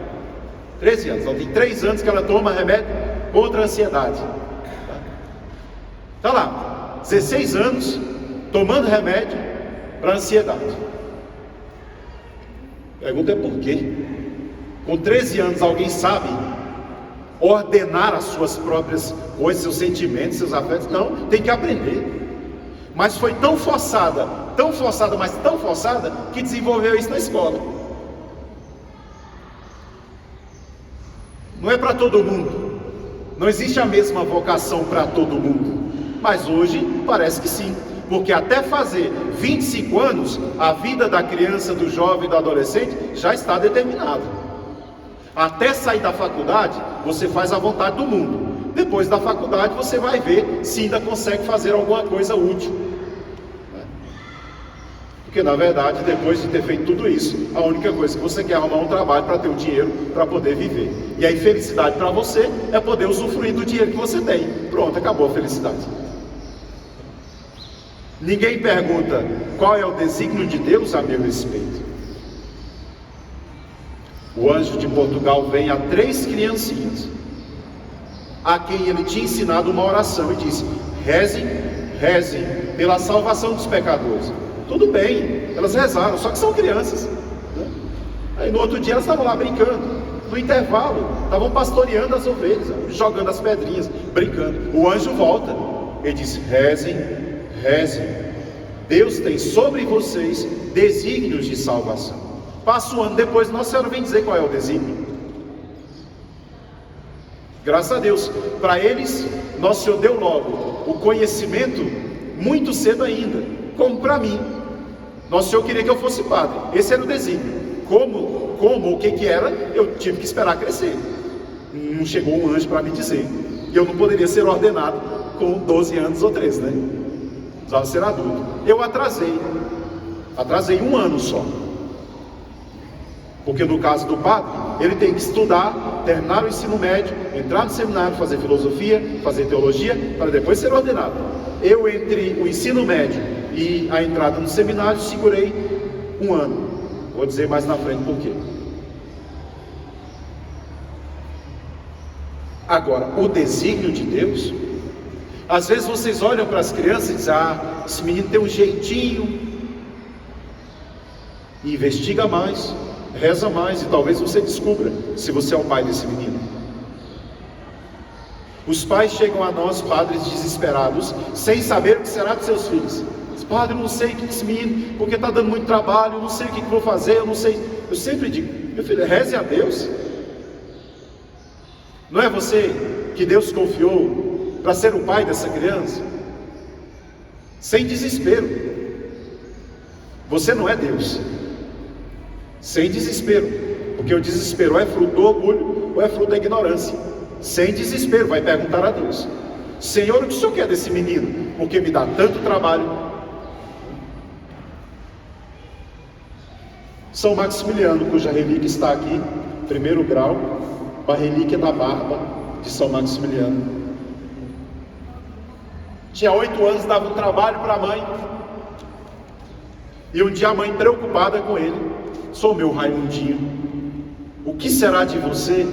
13 anos, ela tem 3 anos que ela toma remédio contra a ansiedade. Está lá, 16 anos, tomando remédio para ansiedade. A pergunta é por quê? Com 13 anos alguém sabe ordenar as suas próprias coisas, seus sentimentos, seus afetos? Não, tem que aprender. Mas foi tão forçada, mas tão forçada, que desenvolveu isso na escola. Não é para todo mundo, não existe a mesma vocação para todo mundo, mas hoje parece que sim, porque até fazer 25 anos, a vida da criança, do jovem, do adolescente já está determinada. Até sair da faculdade, você faz a vontade do mundo. Depois da faculdade, você vai ver se ainda consegue fazer alguma coisa útil. Porque na verdade, depois de ter feito tudo isso, a única coisa que você quer é arrumar um trabalho para ter o dinheiro para poder viver. E aí felicidade para você é poder usufruir do dinheiro que você tem. Pronto, acabou a felicidade. Ninguém pergunta qual é o desígnio de Deus a meu respeito. O anjo de Portugal vem a 3 criancinhas.
a quem ele tinha ensinado uma oração e disse: rezem, rezem pela salvação dos pecadores. Tudo bem, elas rezaram, só que são crianças, né? Aí no outro dia elas estavam lá brincando, no intervalo, estavam pastoreando as ovelhas, jogando as pedrinhas, brincando. O anjo volta, ele diz: rezem, rezem, Deus tem sobre vocês desígnios de salvação. Passa um ano depois, Nossa Senhora vem dizer qual é o desígnio. Graças a Deus, para eles, Nosso Senhor deu logo o conhecimento muito cedo ainda, como para mim. Nosso Senhor queria que eu fosse padre, esse era o desígnio. O que era, eu tive que esperar crescer. Não chegou um anjo para me dizer. E eu não poderia ser ordenado com 12 anos ou 13, né? Precisava ser adulto. Eu atrasei um ano só. Porque no caso do padre, ele tem que estudar, terminar o ensino médio, entrar no seminário, fazer filosofia, fazer teologia, para depois ser ordenado. Eu, entre o ensino médio e a entrada no seminário, segurei um ano. Vou dizer mais na frente por quê. Agora, o desígnio de Deus, às vezes vocês olham para as crianças e dizem: ah, esse menino tem um jeitinho. E investiga mais, reza mais, e talvez você descubra se você é o pai desse menino. Os pais chegam a nós, padres, desesperados, sem saber o que será de seus filhos. Padre, eu não sei o que é esse menino, porque está dando muito trabalho, eu não sei o que vou fazer, eu não sei. Eu sempre digo: meu filho, reze a Deus. Não é você que Deus confiou para ser o pai dessa criança? Sem desespero. Você não é Deus. Sem desespero, porque o desespero ou é fruto do orgulho ou é fruto da ignorância. Sem desespero, vai perguntar a Deus: Senhor, o que o Senhor quer desse menino? Porque me dá tanto trabalho. São Maximiliano, cuja relíquia está aqui, 1º grau, a relíquia da barba de São Maximiliano. Tinha 8 anos, dava um trabalho para a mãe. E um dia a mãe, preocupada com ele: sou meu Raimundinho, o que será de você?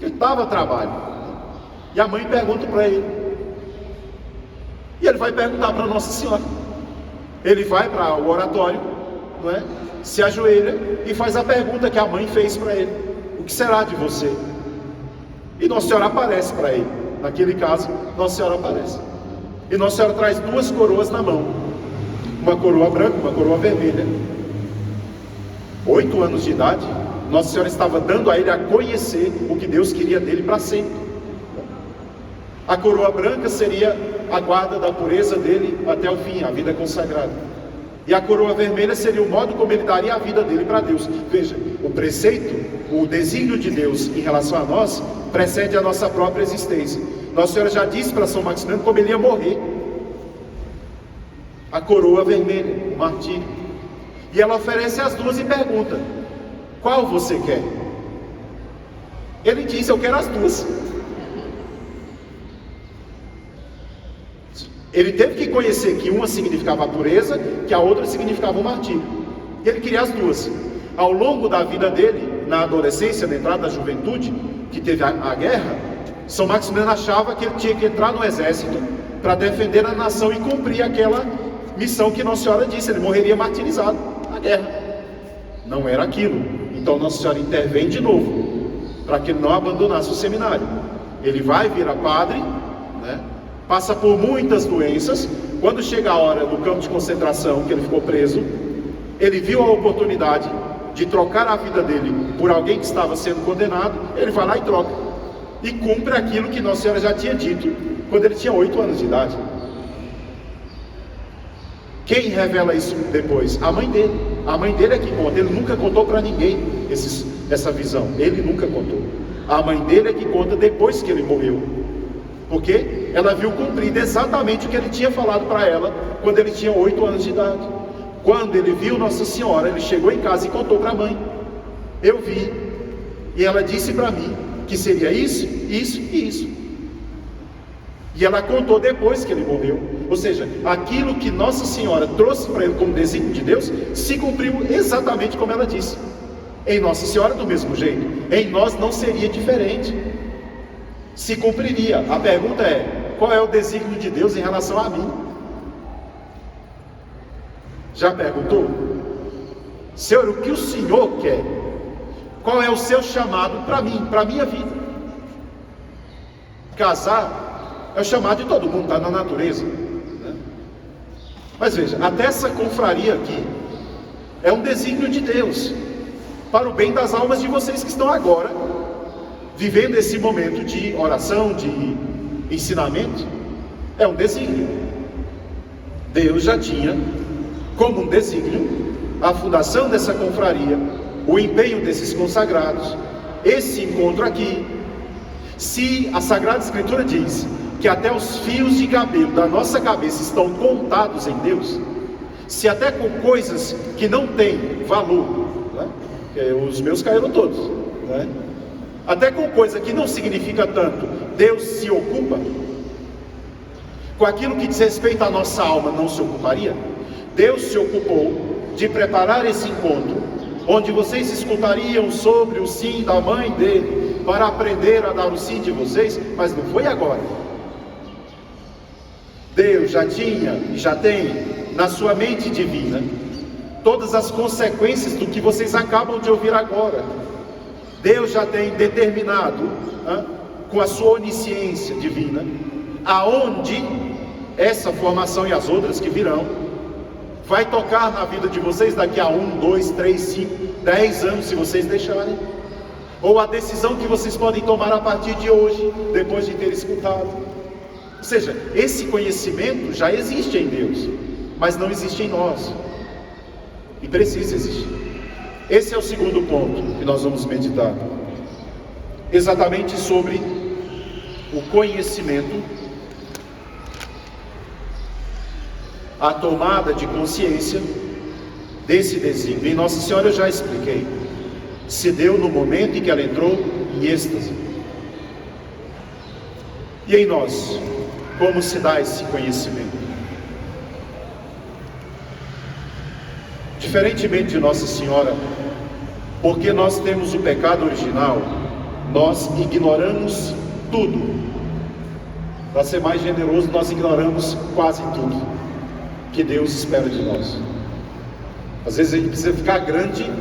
Ele dava trabalho. E a mãe pergunta para ele. E ele vai perguntar para Nossa Senhora. Ele vai para o oratório, não é? Se ajoelha e faz a pergunta que a mãe fez para ele: o que será de você? E Nossa Senhora aparece para ele. Naquele caso, Nossa Senhora aparece. E Nossa Senhora traz 2 coroas na mão, uma coroa branca, uma coroa vermelha. 8 anos de idade, Nossa Senhora estava dando a ele a conhecer o que Deus queria dele para sempre. A coroa branca seria a guarda da pureza dele até o fim, a vida consagrada. E a coroa vermelha seria o modo como ele daria a vida dele para Deus. Veja, o preceito, o desígnio de Deus em relação a nós, precede a nossa própria existência. Nossa Senhora já disse para São Maximiliano como ele ia morrer. A coroa vermelha, o martírio. E ela oferece as 2 e pergunta: qual você quer? Ele diz: eu quero as 2. Ele teve que conhecer que uma significava a pureza, que a outra significava o martírio. E ele queria as 2. Ao longo da vida dele, na adolescência, na entrada da juventude, que teve a guerra, São Maximiliano achava que ele tinha que entrar no exército para defender a nação e cumprir aquela missão que Nossa Senhora disse: ele morreria martirizado na guerra. Não era aquilo. Então Nossa Senhora intervém de novo, para que ele não abandonasse o seminário. Ele vai virar padre, né? Passa por muitas doenças. Quando chega a hora do campo de concentração, que ele ficou preso, ele viu a oportunidade de trocar a vida dele por alguém que estava sendo condenado. Ele vai lá e troca, e cumpre aquilo que Nossa Senhora já tinha dito quando ele tinha 8 anos de idade. Quem revela isso depois? A mãe dele. A mãe dele é que conta. Ele nunca contou para ninguém essa visão. Ele nunca contou. A mãe dele é que conta depois que ele morreu, porque ela viu cumprido exatamente o que ele tinha falado para ela quando ele tinha 8 anos de idade. Quando ele viu Nossa Senhora, ele chegou em casa e contou para a mãe: eu vi, e ela disse para mim que seria isso, isso e isso. E ela contou depois que ele morreu. Ou seja, aquilo que Nossa Senhora trouxe para ele como desígnio de Deus se cumpriu exatamente como ela disse. Em Nossa Senhora do mesmo jeito, em nós não seria diferente. se cumpriria. A pergunta é: qual é o desígnio de Deus em relação a mim? Já perguntou? Senhor, o que o Senhor quer? Qual é o seu chamado para mim, para a minha vida? Casar é o chamado de todo mundo, está na natureza, né? Mas veja, até essa confraria aqui é um desígnio de Deus para o bem das almas de vocês que estão agora vivendo esse momento de oração, de ensinamento. É um desígnio. Deus já tinha como um desígnio a fundação dessa confraria, o empenho desses consagrados, esse encontro aqui. Se a Sagrada Escritura diz que até os fios de cabelo da nossa cabeça estão contados em Deus, se até com coisas que não têm valor, né? Os meus caíram todos, né? Até com coisa que não significa tanto, Deus se ocupa, com aquilo que diz respeito à nossa alma não se ocuparia? Deus se ocupou de preparar esse encontro, onde vocês escutariam sobre o sim da mãe dele, para aprender a dar o sim de vocês, mas não foi agora. Deus já tinha e já tem na sua mente divina todas as consequências do que vocês acabam de ouvir agora. Deus já tem determinado, com a sua onisciência divina, aonde essa formação e as outras que virão vai tocar na vida de vocês daqui a 1, 2, 3, 5, 10 anos, se vocês deixarem. Ou a decisão que vocês podem tomar a partir de hoje, depois de ter escutado. Ou seja, esse conhecimento já existe em Deus, mas não existe em nós, e precisa existir. Esse é o segundo ponto que nós vamos meditar, exatamente sobre o conhecimento, a tomada de consciência desse desígnio. Em Nossa Senhora eu já expliquei, se deu no momento em que ela entrou em êxtase. E em nós, como se dá esse conhecimento? Diferentemente de Nossa Senhora, porque nós temos o pecado original, nós ignoramos tudo. Para ser mais generoso, nós ignoramos quase tudo que Deus espera de nós. Às vezes a gente precisa ficar grande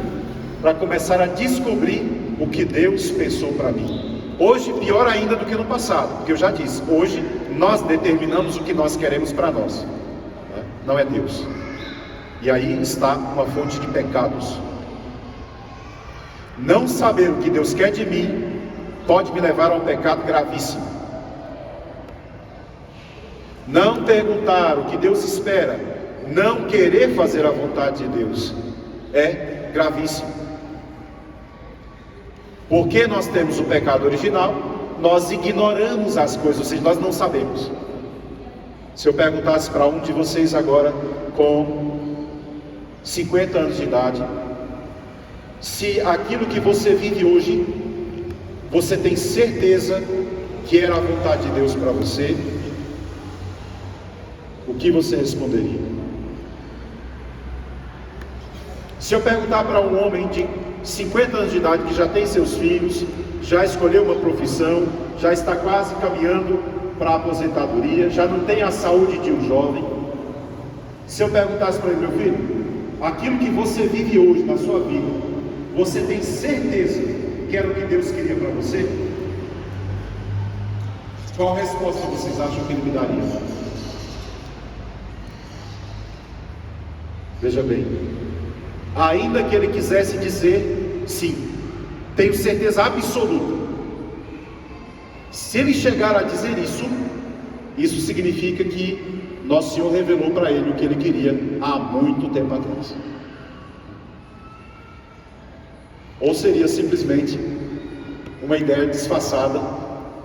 para começar a descobrir o que Deus pensou para mim. Hoje, pior ainda do que no passado, porque eu já disse, hoje nós determinamos o que nós queremos para nós, não é Deus. E aí está uma fonte de pecados. Não saber o que Deus quer de mim pode me levar a um pecado gravíssimo. Não perguntar o que Deus espera, não querer fazer a vontade de Deus, é gravíssimo. Porque nós temos o pecado original, nós ignoramos as coisas, ou seja, nós não sabemos. Se eu perguntasse para um de vocês agora, com 50 anos de idade, se aquilo que você vive hoje, você tem certeza que era a vontade de Deus para você, o que você responderia? Se eu perguntar para um homem de 50 anos de idade, que já tem seus filhos, já escolheu uma profissão, já está quase caminhando para a aposentadoria, já não tem a saúde de um jovem, se eu perguntasse para ele: meu filho, aquilo que você vive hoje na sua vida, você tem certeza que era o que Deus queria para você? Qual resposta vocês acham que ele me daria? Veja bem, ainda que ele quisesse dizer sim, tenho certeza absoluta, se ele chegar a dizer isso significa que Nosso Senhor revelou para ele o que ele queria há muito tempo atrás. Ou seria simplesmente uma ideia disfarçada,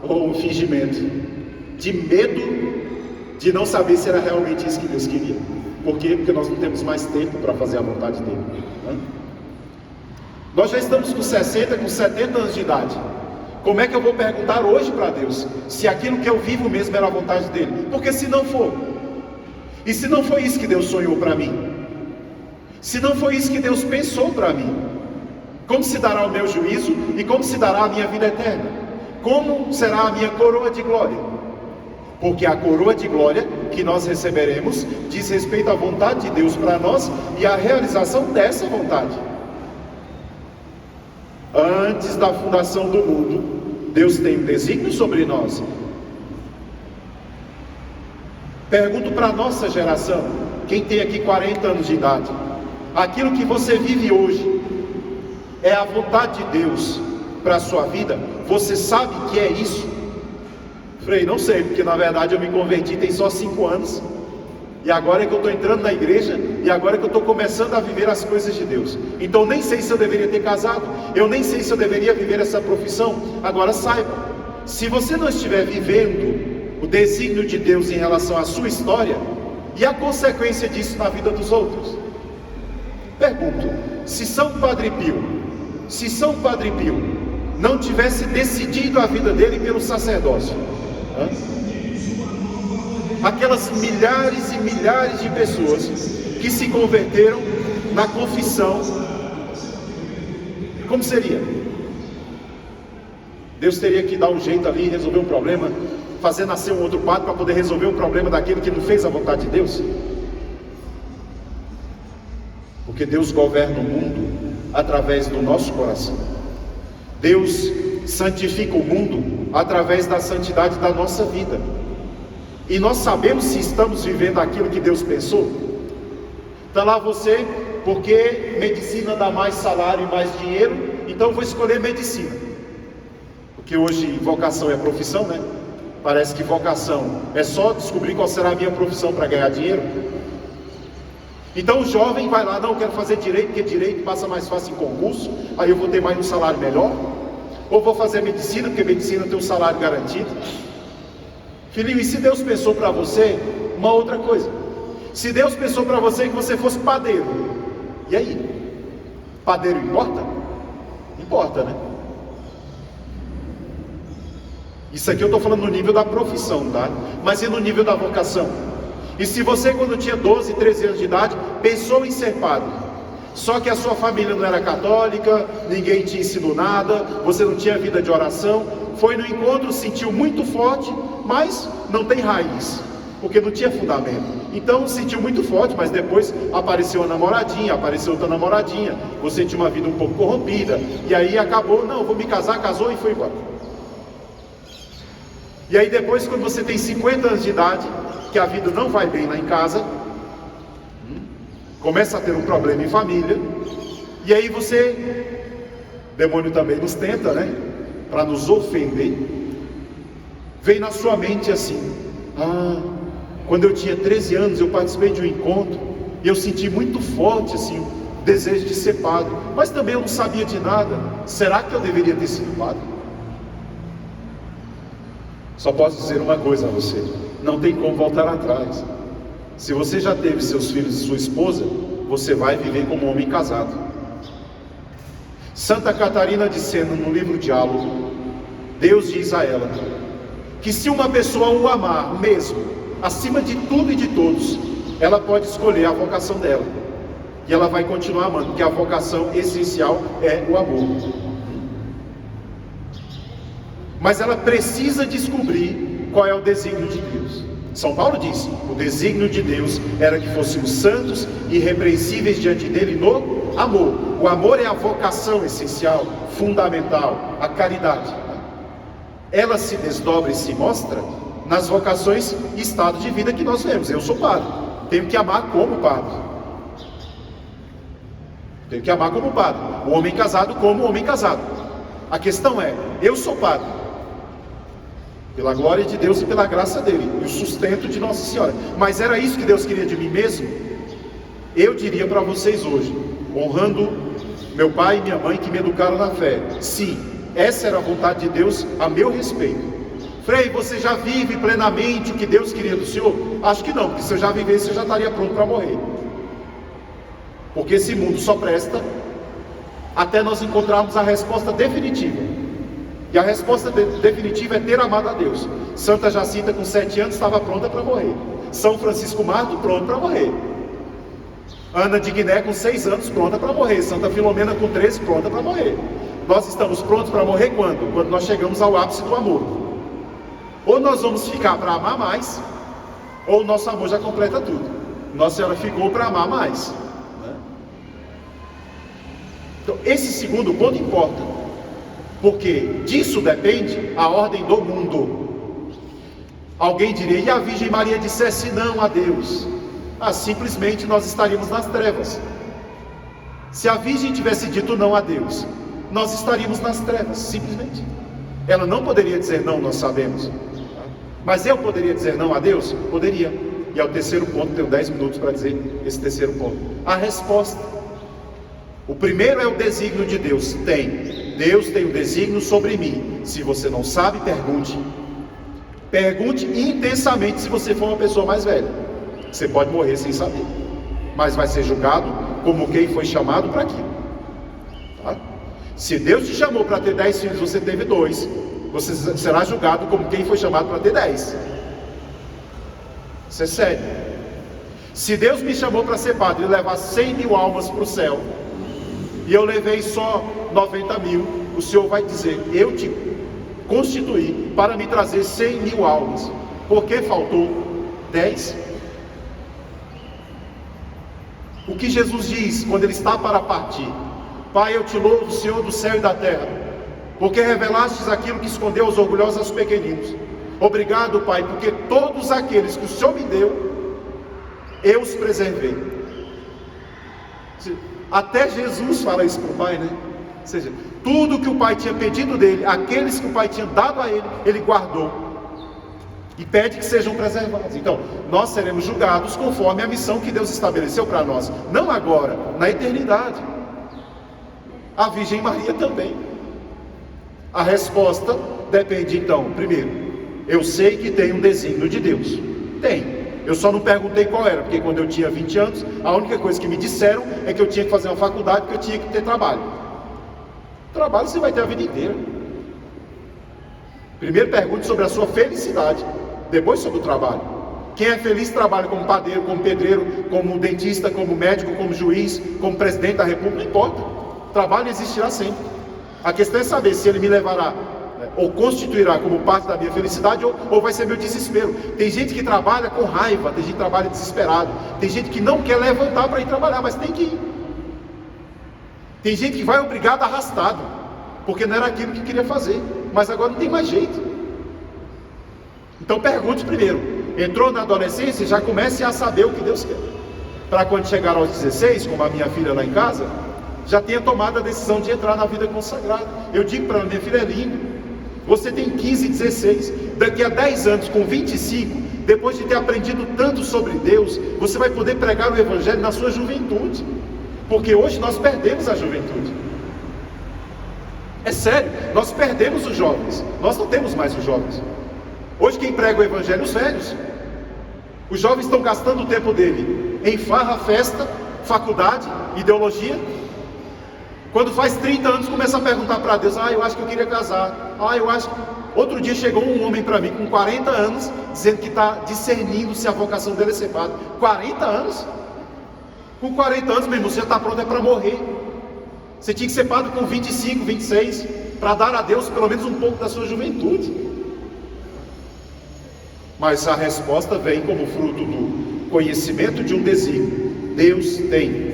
ou um fingimento de medo de não saber se era realmente isso que Deus queria. Por quê? Porque nós não temos mais tempo para fazer a vontade dele, né? Nós já estamos com 60, com 70 anos de idade. Como é que eu vou perguntar hoje para Deus se aquilo que eu vivo mesmo era a vontade dele? Porque se não for, e se não foi isso que Deus sonhou para mim, se não foi isso que Deus pensou para mim, como se dará o meu juízo e como se dará a minha vida eterna? como será a minha coroa de glória? Porque a coroa de glória que nós receberemos diz respeito à vontade de Deus para nós e à realização dessa vontade. Antes da fundação do mundo, Deus tem um desígnio sobre nós. Pergunto para a nossa geração, quem tem aqui 40 anos de idade, aquilo que você vive hoje é a vontade de Deus para a sua vida? Você sabe que é isso? Frei, não sei, porque na verdade eu me converti tem só 5 anos, e agora é que eu estou entrando na igreja, e agora é que eu estou começando a viver as coisas de Deus. Então nem sei se eu deveria ter casado, eu nem sei se eu deveria viver essa profissão. Agora saiba, se você não estiver vivendo o desígnio de Deus em relação à sua história, e a consequência disso na vida dos outros. Pergunto, se São Padre Pio não tivesse decidido a vida dele pelo sacerdócio, aquelas milhares e milhares de pessoas que se converteram na confissão, como seria? Deus teria que dar um jeito ali, resolver um problema, fazer nascer um outro padre para poder resolver um problema daquele que não fez a vontade de Deus? Porque Deus governa o mundo através do nosso coração. Deus santifica o mundo através da santidade da nossa vida. E nós sabemos se estamos vivendo aquilo que Deus pensou. Está lá você, porque medicina dá mais salário e mais dinheiro, então eu vou escolher medicina. Porque hoje vocação é profissão, né? Parece que vocação é só descobrir qual será a minha profissão para ganhar dinheiro. Então o jovem vai lá, não, eu quero fazer direito, porque direito passa mais fácil em concurso, aí eu vou ter mais um salário melhor. Ou vou fazer medicina, porque medicina tem um salário garantido. Filhinho, e se Deus pensou para você uma outra coisa? Se Deus pensou para você que você fosse padeiro, e aí? Padeiro importa? Importa, né? Isso aqui eu estou falando no nível da profissão, tá? Mas e no nível da vocação? E se você, quando tinha 12, 13 anos de idade, pensou em ser padre, só que a sua família não era católica, ninguém te ensinou nada, você não tinha vida de oração, foi no encontro, sentiu muito forte, mas não tem raiz, porque não tinha fundamento. Então sentiu muito forte, mas depois apareceu uma namoradinha, apareceu outra namoradinha, você tinha uma vida um pouco corrompida, e aí acabou, não, vou me casar, casou e foi embora. E aí depois, quando você tem 50 anos de idade, que a vida não vai bem lá em casa, começa a ter um problema em família, e aí você, demônio também nos tenta, né, para nos ofender, vem na sua mente assim, quando eu tinha 13 anos eu participei de um encontro, e eu senti muito forte assim, o desejo de ser padre, mas também eu não sabia de nada, será que eu deveria ter sido padre? Só posso dizer uma coisa a você, não tem como voltar atrás. Se você já teve seus filhos e sua esposa, você vai viver como um homem casado. Santa Catarina de Sena, no livro Diálogo, Deus diz a ela que se uma pessoa o amar mesmo, acima de tudo e de todos, ela pode escolher a vocação dela, e ela vai continuar amando, porque a vocação essencial é o amor. Mas ela precisa descobrir qual é o desígnio de Deus. São Paulo disse, o desígnio de Deus era que fôssemos santos e irrepreensíveis diante dele no amor. O amor é a vocação essencial, fundamental, a caridade. Ela se desdobra e se mostra nas vocações e estados de vida que nós vemos. Eu sou padre, tenho que amar como padre. Tenho que amar como padre. O homem casado como homem casado. A questão é, eu sou padre, pela glória de Deus e pela graça dele, e o sustento de Nossa Senhora. Mas era isso que Deus queria de mim mesmo? Eu diria para vocês hoje, honrando meu pai e minha mãe que me educaram na fé, sim, essa era a vontade de Deus a meu respeito. Frei, você já vive plenamente o que Deus queria do senhor? Acho que não, porque se eu já vivesse, eu já estaria pronto para morrer. Porque esse mundo só presta até nós encontrarmos a resposta definitiva. E a resposta definitiva é ter amado a Deus. Santa Jacinta, com 7 anos, estava pronta para morrer. São Francisco Marto, pronto para morrer. Ana de Guiné com 6 anos pronta para morrer, Santa Filomena com 13 pronta para morrer. Nós estamos prontos para morrer quando? Quando nós chegamos ao ápice do amor. Ou nós vamos ficar para amar mais, ou o nosso amor já completa tudo. Nossa Senhora ficou para amar mais, né? Então esse segundo ponto importa, porque disso depende a ordem do mundo. Alguém diria, e a Virgem Maria dissesse não a Deus? Simplesmente nós estaríamos nas trevas. Se a Virgem tivesse dito não a Deus, nós estaríamos nas trevas, simplesmente. Ela não poderia dizer não, nós sabemos. Mas eu poderia dizer não a Deus? Poderia. E é o terceiro ponto, tenho 10 minutos para dizer esse terceiro ponto. A resposta. O primeiro é o desígnio de Deus. Deus tem um desígnio sobre mim. Se você não sabe, pergunte. Pergunte intensamente se você for uma pessoa mais velha. Você pode morrer sem saber, mas vai ser julgado como quem foi chamado para aquilo, tá? Se Deus te chamou para ter 10 filhos, você teve 2, você será julgado como quem foi chamado para ter 10. Isso é sério. Se Deus me chamou para ser padre e levar 100 mil almas para o céu, e eu levei só 90 mil, o Senhor vai dizer, eu te constituí para me trazer 100 mil almas, porque faltou 10? O que Jesus diz quando Ele está para partir? Pai, eu te louvo, Senhor do céu e da terra, porque revelastes aquilo que escondeu aos orgulhosos e aos pequeninos. Obrigado, Pai, porque todos aqueles que o Senhor me deu, eu os preservei. Até Jesus fala isso para o Pai, né? Ou seja, tudo que o Pai tinha pedido dele, aqueles que o Pai tinha dado a ele, ele guardou. E pede que sejam preservados. Então, nós seremos julgados conforme a missão que Deus estabeleceu para nós. Não agora, na eternidade. A Virgem Maria também. A resposta depende então, primeiro, eu sei que tem um desígnio de Deus. Tem. Eu só não perguntei qual era, porque quando eu tinha 20 anos, a única coisa que me disseram é que eu tinha que fazer uma faculdade, porque eu tinha que ter trabalho. Trabalho você vai ter a vida inteira. Primeiro pergunte sobre a sua felicidade, depois sobre o trabalho. Quem é feliz trabalha como padeiro, como pedreiro, como dentista, como médico, como juiz, como presidente da república, não importa. O trabalho existirá sempre. A questão é saber se ele me levará, ou constituirá como parte da minha felicidade, ou vai ser meu desespero. Tem gente que trabalha com raiva, tem gente que trabalha desesperado, tem gente que não quer levantar para ir trabalhar, mas tem que ir. Tem gente que vai obrigado arrastado, porque não era aquilo que queria fazer, mas agora não tem mais jeito. Então pergunte primeiro. Entrou na adolescência, já comece a saber o que Deus quer, para quando chegar aos 16, como a minha filha lá em casa, já tenha tomado a decisão de entrar na vida consagrada. Eu digo para ela, minha filha, é lindo, você tem 15, 16, daqui a 10 anos, com 25, depois de ter aprendido tanto sobre Deus, você vai poder pregar o Evangelho na sua juventude, porque hoje nós perdemos a juventude. É sério, nós perdemos os jovens, nós não temos mais os jovens. Hoje quem prega o Evangelho é os velhos. Os jovens estão gastando o tempo dele em farra, festa, faculdade, ideologia. Quando faz 30 anos começa a perguntar para Deus, eu acho que eu queria casar, eu acho que... Outro dia chegou um homem para mim com 40 anos, dizendo que está discernindo se a vocação dele é ser padre. 40 anos? Com 40 anos, meu irmão, você já está pronto para morrer. Você tinha que ser padre com 25, 26, para dar a Deus pelo menos um pouco da sua juventude. Mas a resposta vem como fruto do conhecimento de um desígnio. Deus tem.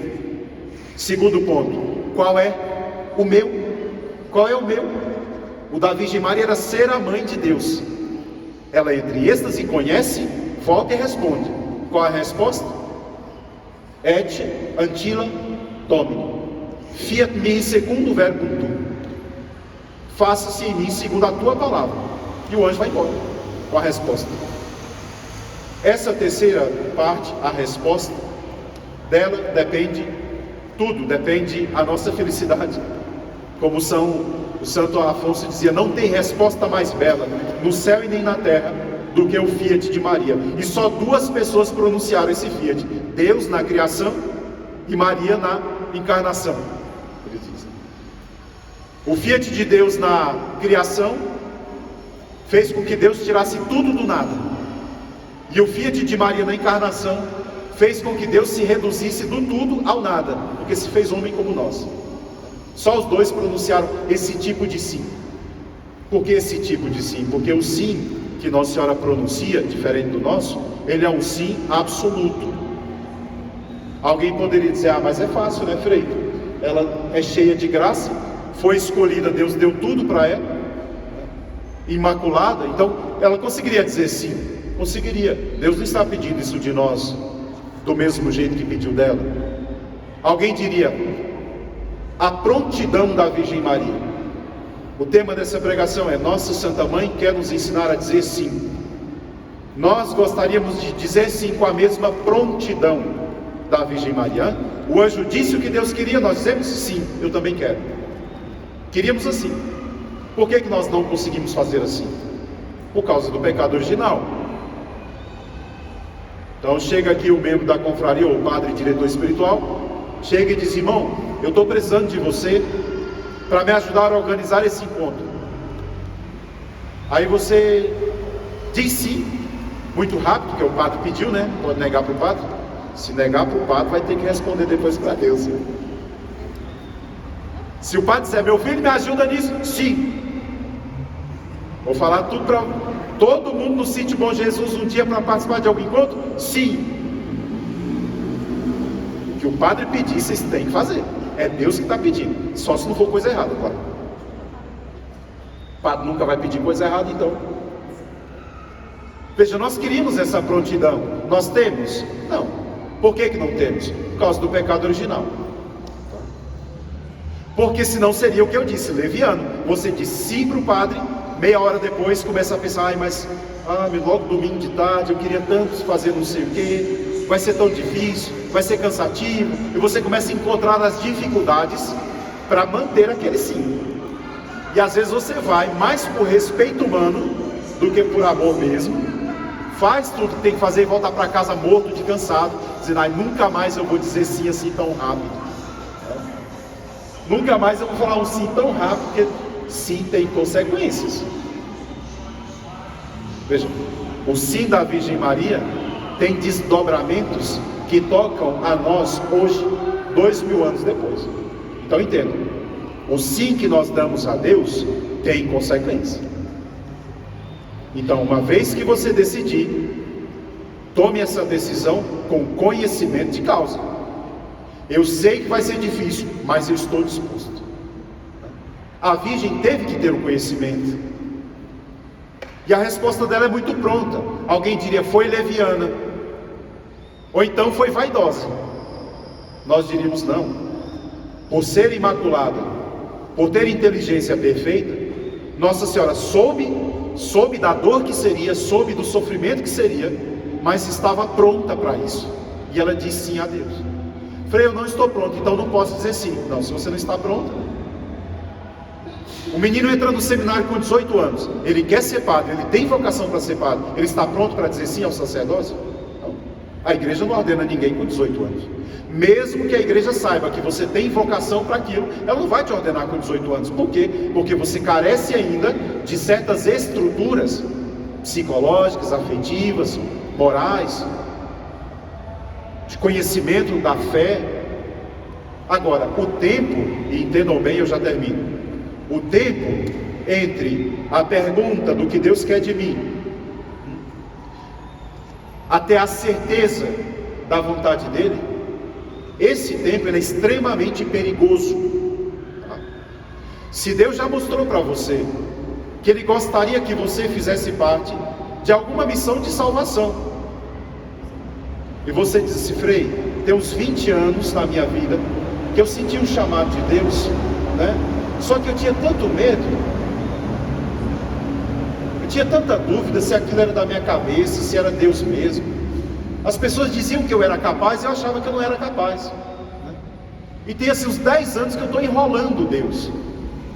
Segundo ponto, qual é o meu? Qual é o meu? O da Virgem Maria era ser a mãe de Deus. Ela entre êxtase conhece, volta e responde. Qual é a resposta? Et antila domini. Fiat mihi secundo verbum tuum. Faça-se em mim segundo a tua palavra. E o anjo vai embora com a resposta. Essa terceira parte, a resposta dela depende tudo, depende a nossa felicidade. Como o Santo Afonso dizia, não tem resposta mais bela no céu e nem na terra do que o Fiat de Maria. E só 2 pessoas pronunciaram esse Fiat: Deus na criação e Maria na encarnação. O Fiat de Deus na criação fez com que Deus tirasse tudo do nada. E o Fiat de Maria na encarnação fez com que Deus se reduzisse do tudo ao nada, porque se fez homem como nós. Só os dois pronunciaram esse tipo de sim. Por que esse tipo de sim? Porque o sim que Nossa Senhora pronuncia, diferente do nosso, ele é um sim absoluto. Alguém poderia dizer, mas é fácil, né, Frei? Ela é cheia de graça, foi escolhida, Deus deu tudo para ela, imaculada, então ela conseguiria dizer sim, conseguiria. Deus não está pedindo isso de nós do mesmo jeito que pediu dela. Alguém diria, a prontidão da Virgem Maria. O tema dessa pregação é: Nossa Santa Mãe quer nos ensinar a dizer sim. Nós gostaríamos de dizer sim com a mesma prontidão da Virgem Maria. O anjo disse o que Deus queria, nós dizemos sim, eu também quero. Queríamos assim. Por que nós não conseguimos fazer assim? Por causa do pecado original. Então chega aqui o membro da confraria, ou o padre diretor espiritual, chega e diz: irmão, eu estou precisando de você para me ajudar a organizar esse encontro. Aí você diz sim, muito rápido, porque o padre pediu, né? Pode negar para o padre. Se negar para o padre, vai ter que responder depois para Deus. Se o padre disser: meu filho, me ajuda nisso, sim. Vou falar tudo para todo mundo no sítio Bom Jesus um dia para participar de algum encontro? Sim. O que o padre pedir, vocês têm que fazer. É Deus que está pedindo, só se não for coisa errada, claro. O padre nunca vai pedir coisa errada, então. Veja, nós queríamos essa prontidão. Nós temos? Não. Por que não temos? Por causa do pecado original. Porque senão seria o que eu disse, leviano. Você disse sim para o padre, meia hora depois começa a pensar: logo domingo de tarde eu queria tanto fazer não sei o que, vai ser tão difícil, vai ser cansativo, e você começa a encontrar as dificuldades para manter aquele sim. E às vezes você vai mais por respeito humano do que por amor mesmo, faz tudo que tem que fazer e volta para casa morto de cansado, dizendo: nunca mais eu vou dizer sim assim tão rápido, nunca mais eu vou falar um sim tão rápido, porque sim tem consequências. Veja, o sim da Virgem Maria tem desdobramentos que tocam a nós hoje, 2000 anos depois. Então entenda, o sim que nós damos a Deus tem consequência. Então, uma vez que você decidir, tome essa decisão com conhecimento de causa. Eu sei que vai ser difícil, mas eu estou disposto. A Virgem teve que ter o conhecimento, e a resposta dela é muito pronta. Alguém diria: foi leviana, ou então foi vaidosa. Nós diríamos: não. Por ser imaculada, por ter inteligência perfeita, Nossa Senhora soube da dor que seria, soube do sofrimento que seria, mas estava pronta para isso, e ela disse sim a Deus. Frei, eu não estou pronto, então não posso dizer sim. Não, se você não está pronta. O menino entra no seminário com 18 anos, ele quer ser padre, ele tem vocação para ser padre, ele está pronto para dizer sim ao sacerdócio? Não. A igreja não ordena ninguém com 18 anos. Mesmo que a igreja saiba que você tem vocação para aquilo, ela não vai te ordenar com 18 anos. Por quê? Porque você carece ainda de certas estruturas psicológicas, afetivas, morais, de conhecimento da fé. Agora, o tempo, e entendam bem, eu já termino, o tempo entre a pergunta do que Deus quer de mim até a certeza da vontade dele, esse tempo ele é extremamente perigoso. Se Deus já mostrou para você que Ele gostaria que você fizesse parte de alguma missão de salvação, e você disse: Frei, tem uns 20 anos na minha vida que eu senti um chamado de Deus, né? Só que eu tinha tanto medo, eu tinha tanta dúvida se aquilo era da minha cabeça, se era Deus mesmo. As pessoas diziam que eu era capaz e eu achava que eu não era capaz, né? E tem assim uns 10 anos que eu estou enrolando Deus,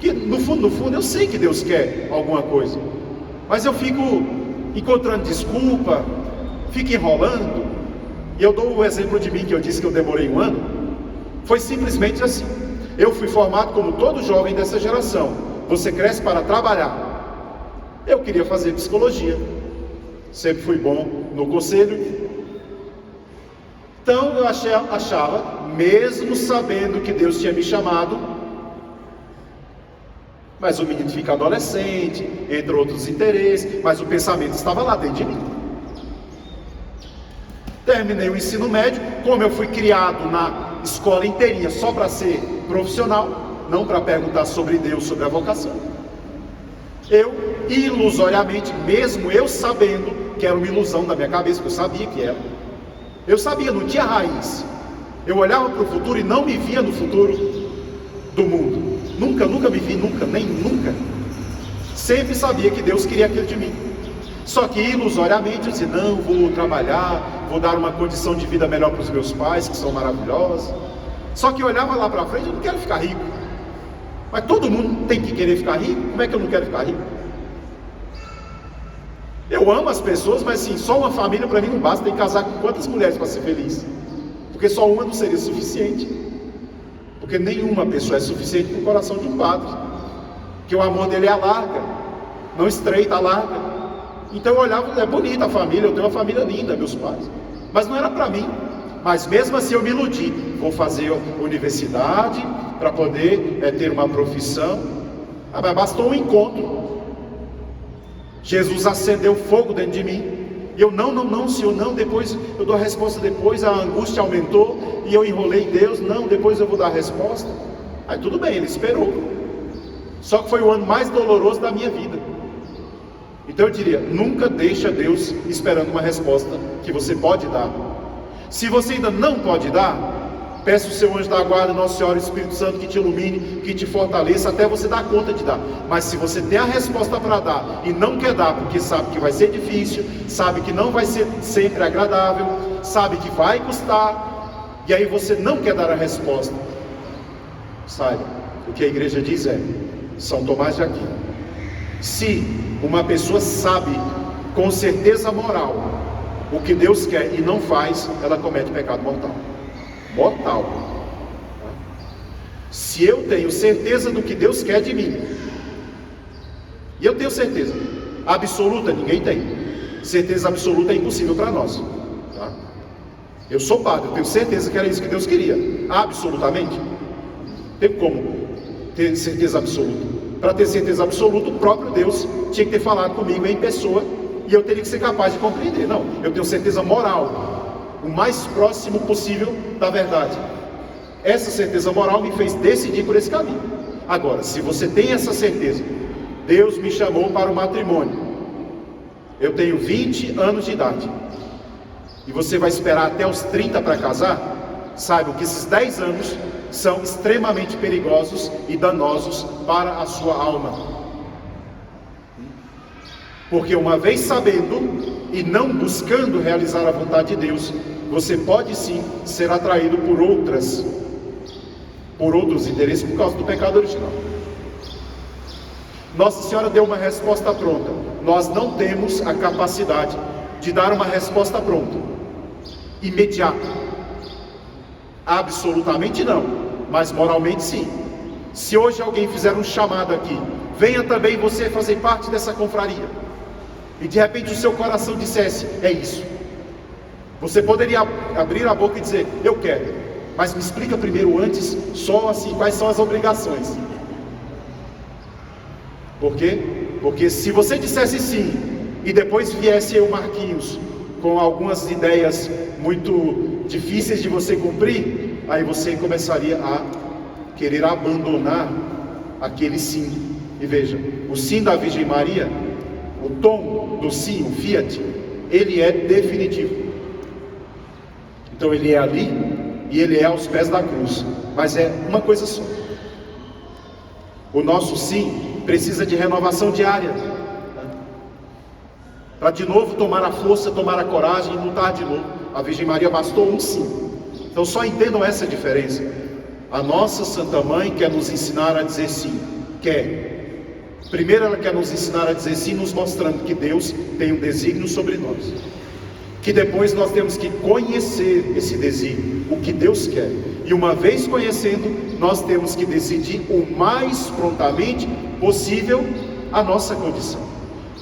que no fundo eu sei que Deus quer alguma coisa, mas eu fico encontrando desculpa, fico enrolando. E eu dou o exemplo de mim, que eu disse que eu demorei 1 ano. Foi simplesmente assim. Eu fui formado como todo jovem dessa geração. Você cresce para trabalhar. Eu queria fazer psicologia, sempre fui bom no conselho, Então eu achava, mesmo sabendo que Deus tinha me chamado, mas o menino fica adolescente, entre outros interesses, mas o pensamento estava lá dentro de mim. Terminei o ensino médio, como eu fui criado na escola inteirinha só para ser profissional, não para perguntar sobre Deus, sobre a vocação, eu ilusoriamente, mesmo eu sabendo que era uma ilusão da minha cabeça, que eu sabia que era, eu sabia, não tinha raiz, eu olhava para o futuro e não me via no futuro do mundo, nunca me vi, nunca, sempre sabia que Deus queria aquilo de mim, só que ilusoriamente eu dizia, não, vou trabalhar, vou dar uma condição de vida melhor para os meus pais, que são maravilhosos, só que eu olhava lá para frente, eu não quero ficar rico, mas todo mundo tem que querer ficar rico, como é que eu não quero ficar rico? Eu amo as pessoas, mas assim, só uma família para mim não basta, tem que casar com quantas mulheres para ser feliz? Porque só uma não seria suficiente, porque nenhuma pessoa é suficiente para o coração de um padre, que o amor dele é alarga, não estreita, alarga. Então eu olhava, é bonita a família, eu tenho uma família linda, meus pais, mas não era para mim. Mas mesmo assim eu me iludi, vou fazer universidade para poder ter uma profissão. Mas bastou um encontro, Jesus acendeu fogo dentro de mim, e eu não Senhor, não, depois eu dou a resposta, depois a angústia aumentou, e eu enrolei Deus, não, depois eu vou dar a resposta. Aí tudo bem, ele esperou, só que foi o ano mais doloroso da minha vida. Então eu diria, nunca deixa Deus esperando uma resposta que você pode dar. Se você ainda não pode dar, peça o seu anjo da guarda, Nossa Senhora, Espírito Santo, que te ilumine, que te fortaleça, até você dar conta de dar. Mas se você tem a resposta para dar, e não quer dar, porque sabe que vai ser difícil, sabe que não vai ser sempre agradável, sabe que vai custar, e aí você não quer dar a resposta, saiba, o que a igreja diz é, São Tomás de Aquino, se uma pessoa sabe, com certeza moral, o que Deus quer e não faz, ela comete pecado mortal. Se eu tenho certeza do que Deus quer de mim, e eu tenho certeza absoluta, ninguém tem, certeza absoluta é impossível para nós, tá? Eu sou padre, eu tenho certeza que era isso que Deus queria, absolutamente, tem como ter certeza absoluta. Para ter certeza absoluta, o próprio Deus tinha que ter falado comigo em pessoa, e eu teria que ser capaz de compreender. Não, eu tenho certeza moral, o mais próximo possível da verdade. Essa certeza moral me fez decidir por esse caminho. Agora, se você tem essa certeza, Deus me chamou para o matrimônio, eu tenho 20 anos de idade, e você vai esperar até os 30 para casar, saiba que esses 10 anos são extremamente perigosos e danosos para a sua alma. Porque uma vez sabendo e não buscando realizar a vontade de Deus, você pode sim ser atraído por outros interesses por causa do pecado original. Nossa Senhora deu uma resposta pronta. Nós não temos a capacidade de dar uma resposta pronta, imediata. Absolutamente não, mas moralmente sim. Se hoje alguém fizer um chamado aqui, venha também você fazer parte dessa confraria, e de repente o seu coração dissesse, é isso, você poderia abrir a boca e dizer, eu quero, mas me explica primeiro antes, só assim, quais são as obrigações. Por quê? Porque se você dissesse sim, e depois viesse o Marquinhos, com algumas ideias muito difíceis de você cumprir, aí você começaria a querer abandonar aquele sim. E veja, o sim da Virgem Maria, o tom do sim, o fiat, ele é definitivo. Então ele é ali e ele é aos pés da cruz, mas é uma coisa só. O nosso sim precisa de renovação diária, para de novo tomar a força, tomar a coragem e lutar de novo. A Virgem Maria bastou um sim. Então só entendam essa diferença. A nossa Santa Mãe quer nos ensinar a dizer sim, primeiro ela quer nos ensinar a dizer sim, nos mostrando que Deus tem um desígnio sobre nós, que depois nós temos que conhecer esse desígnio, o que Deus quer, e uma vez conhecendo, nós temos que decidir o mais prontamente possível a nossa condição.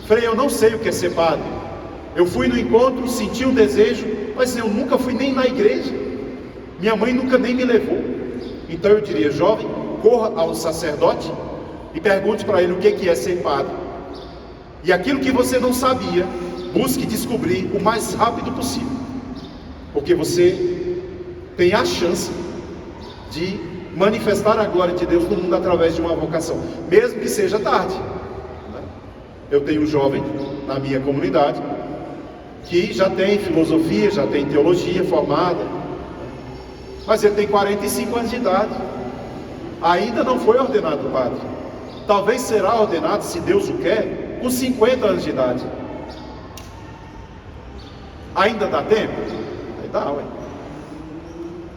Frei, eu não sei o que é ser padre, eu fui no encontro, senti um desejo, mas eu nunca fui nem na igreja, minha mãe nunca nem me levou. Então eu diria: jovem, corra ao sacerdote e pergunte para ele o que é ser padre. E aquilo que você não sabia, busque descobrir o mais rápido possível, porque você tem a chance de manifestar a glória de Deus no mundo através de uma vocação, mesmo que seja tarde. Eu tenho um jovem na minha comunidade que já tem filosofia, já tem teologia formada, mas ele tem 45 anos de idade, ainda não foi ordenado padre. Talvez será ordenado, se Deus o quer, com 50 anos de idade. Ainda dá tempo? Aí dá, ué.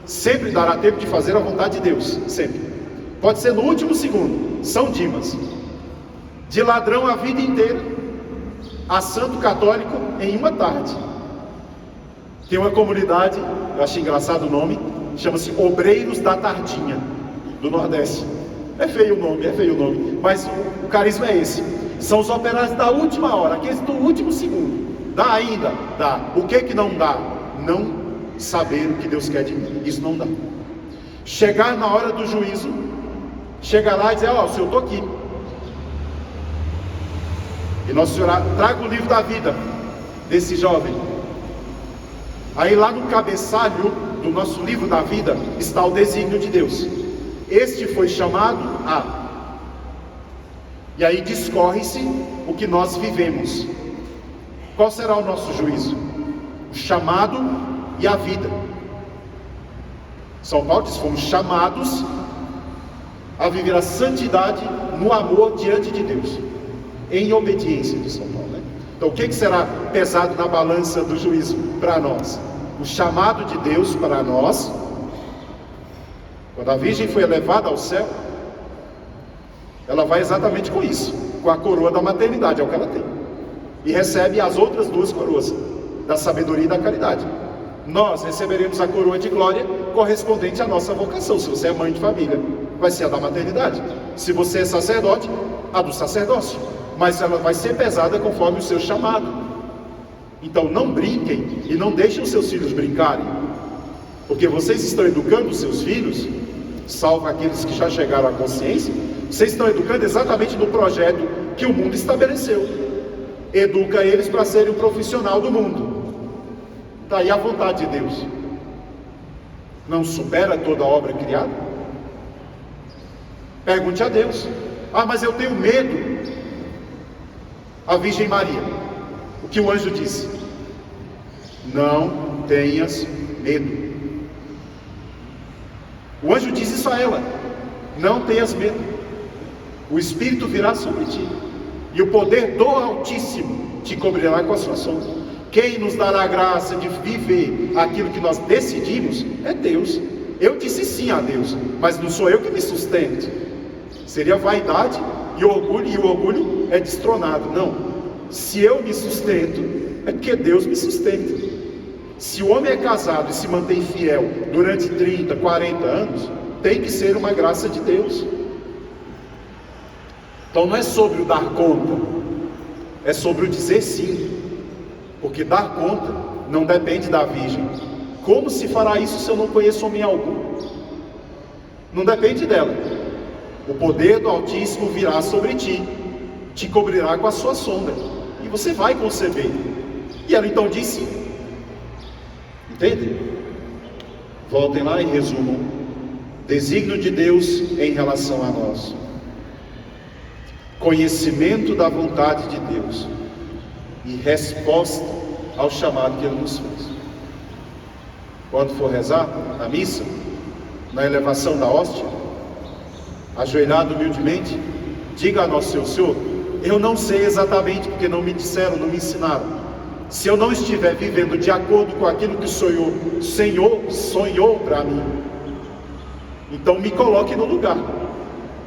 Sempre dará tempo de fazer a vontade de Deus, sempre. Pode ser no último segundo. São Dimas, de ladrão a vida inteira, a santo católico em uma tarde. Tem uma comunidade, eu acho engraçado o nome, chama-se Obreiros da Tardinha, do Nordeste. É feio o nome, mas o carisma é esse. São os operários da última hora, aqueles do último segundo. Dá ainda? Dá. O que não dá? Não saber o que Deus quer de mim. Isso não dá. Chegar na hora do juízo, chegar lá e dizer: ó, Senhor, eu estou aqui. E Nossa Senhora traga o livro da vida desse jovem. Aí lá no cabeçalho do nosso livro da vida está o desígnio de Deus. Este foi chamado a. E aí discorre-se o que nós vivemos. Qual será o nosso juízo? O chamado e a vida. São Paulo diz: fomos chamados a viver a santidade no amor diante de Deus, em obediência de São Paulo, né? Então o que será pesado na balança do juízo para nós? O chamado de Deus para nós. Quando a Virgem foi elevada ao céu, ela vai exatamente com isso, com a coroa da maternidade, é o que ela tem, e recebe as outras duas coroas, da sabedoria e da caridade. Nós receberemos a coroa de glória correspondente à nossa vocação. Se você é mãe de família, vai ser a da maternidade. Se você é sacerdote, a do sacerdócio. Mas ela vai ser pesada conforme o seu chamado. Então não brinquem e não deixem os seus filhos brincarem, porque vocês estão educando os seus filhos, salvo aqueles que já chegaram à consciência, vocês estão educando exatamente no projeto que o mundo estabeleceu. Educa eles para serem um profissional do mundo. Está aí a vontade de Deus. Não supera toda obra criada? Pergunte a Deus. Ah, mas eu tenho medo. A Virgem Maria, o que o anjo disse: não tenhas medo. O anjo diz isso a ela: não tenhas medo, o Espírito virá sobre ti, e o poder do Altíssimo te cobrirá com a sua sombra. Quem nos dará a graça de viver aquilo que nós decidimos é Deus. Eu disse sim a Deus, mas não sou eu que me sustento. Seria vaidade e o orgulho é destronado. Não, se eu me sustento, é porque Deus me sustenta. Se o homem é casado e se mantém fiel durante 30, 40 anos, tem que ser uma graça de Deus. Então não é sobre o dar conta, é sobre o dizer sim. Porque dar conta não depende da Virgem. Como se fará isso se eu não conheço homem algum? Não depende dela. O poder do Altíssimo virá sobre ti, te cobrirá com a sua sombra, e você vai conceber. E ela então disse: entende? Voltem lá e resumam. Desígnio de Deus em relação a nós, conhecimento da vontade de Deus e resposta ao chamado que Ele nos fez. Quando for rezar na missa, na elevação da hóstia, ajoelhado humildemente, diga a nosso Senhor: eu não sei exatamente, porque não me disseram, não me ensinaram. Se eu não estiver vivendo de acordo com aquilo que o Senhor sonhou para mim, então me coloque no lugar,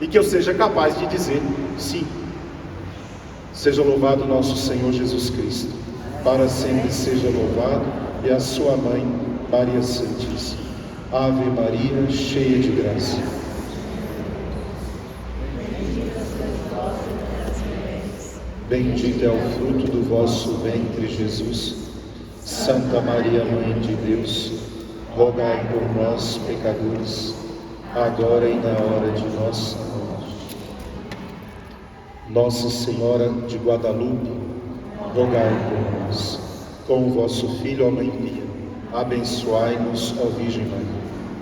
e que eu seja capaz de dizer sim. Seja louvado nosso Senhor Jesus Cristo, para sempre seja louvado, e a sua mãe, Maria Santíssima. Ave Maria, cheia de graça. Bendito é o fruto do vosso ventre, Jesus.
Santa Maria, Mãe de Deus, rogai por nós, pecadores, agora e na hora de nossa morte. Nossa Senhora de Guadalupe, rogai por nós. Com o vosso Filho, ó Mãe Pia, abençoai-nos, ó Virgem Maria.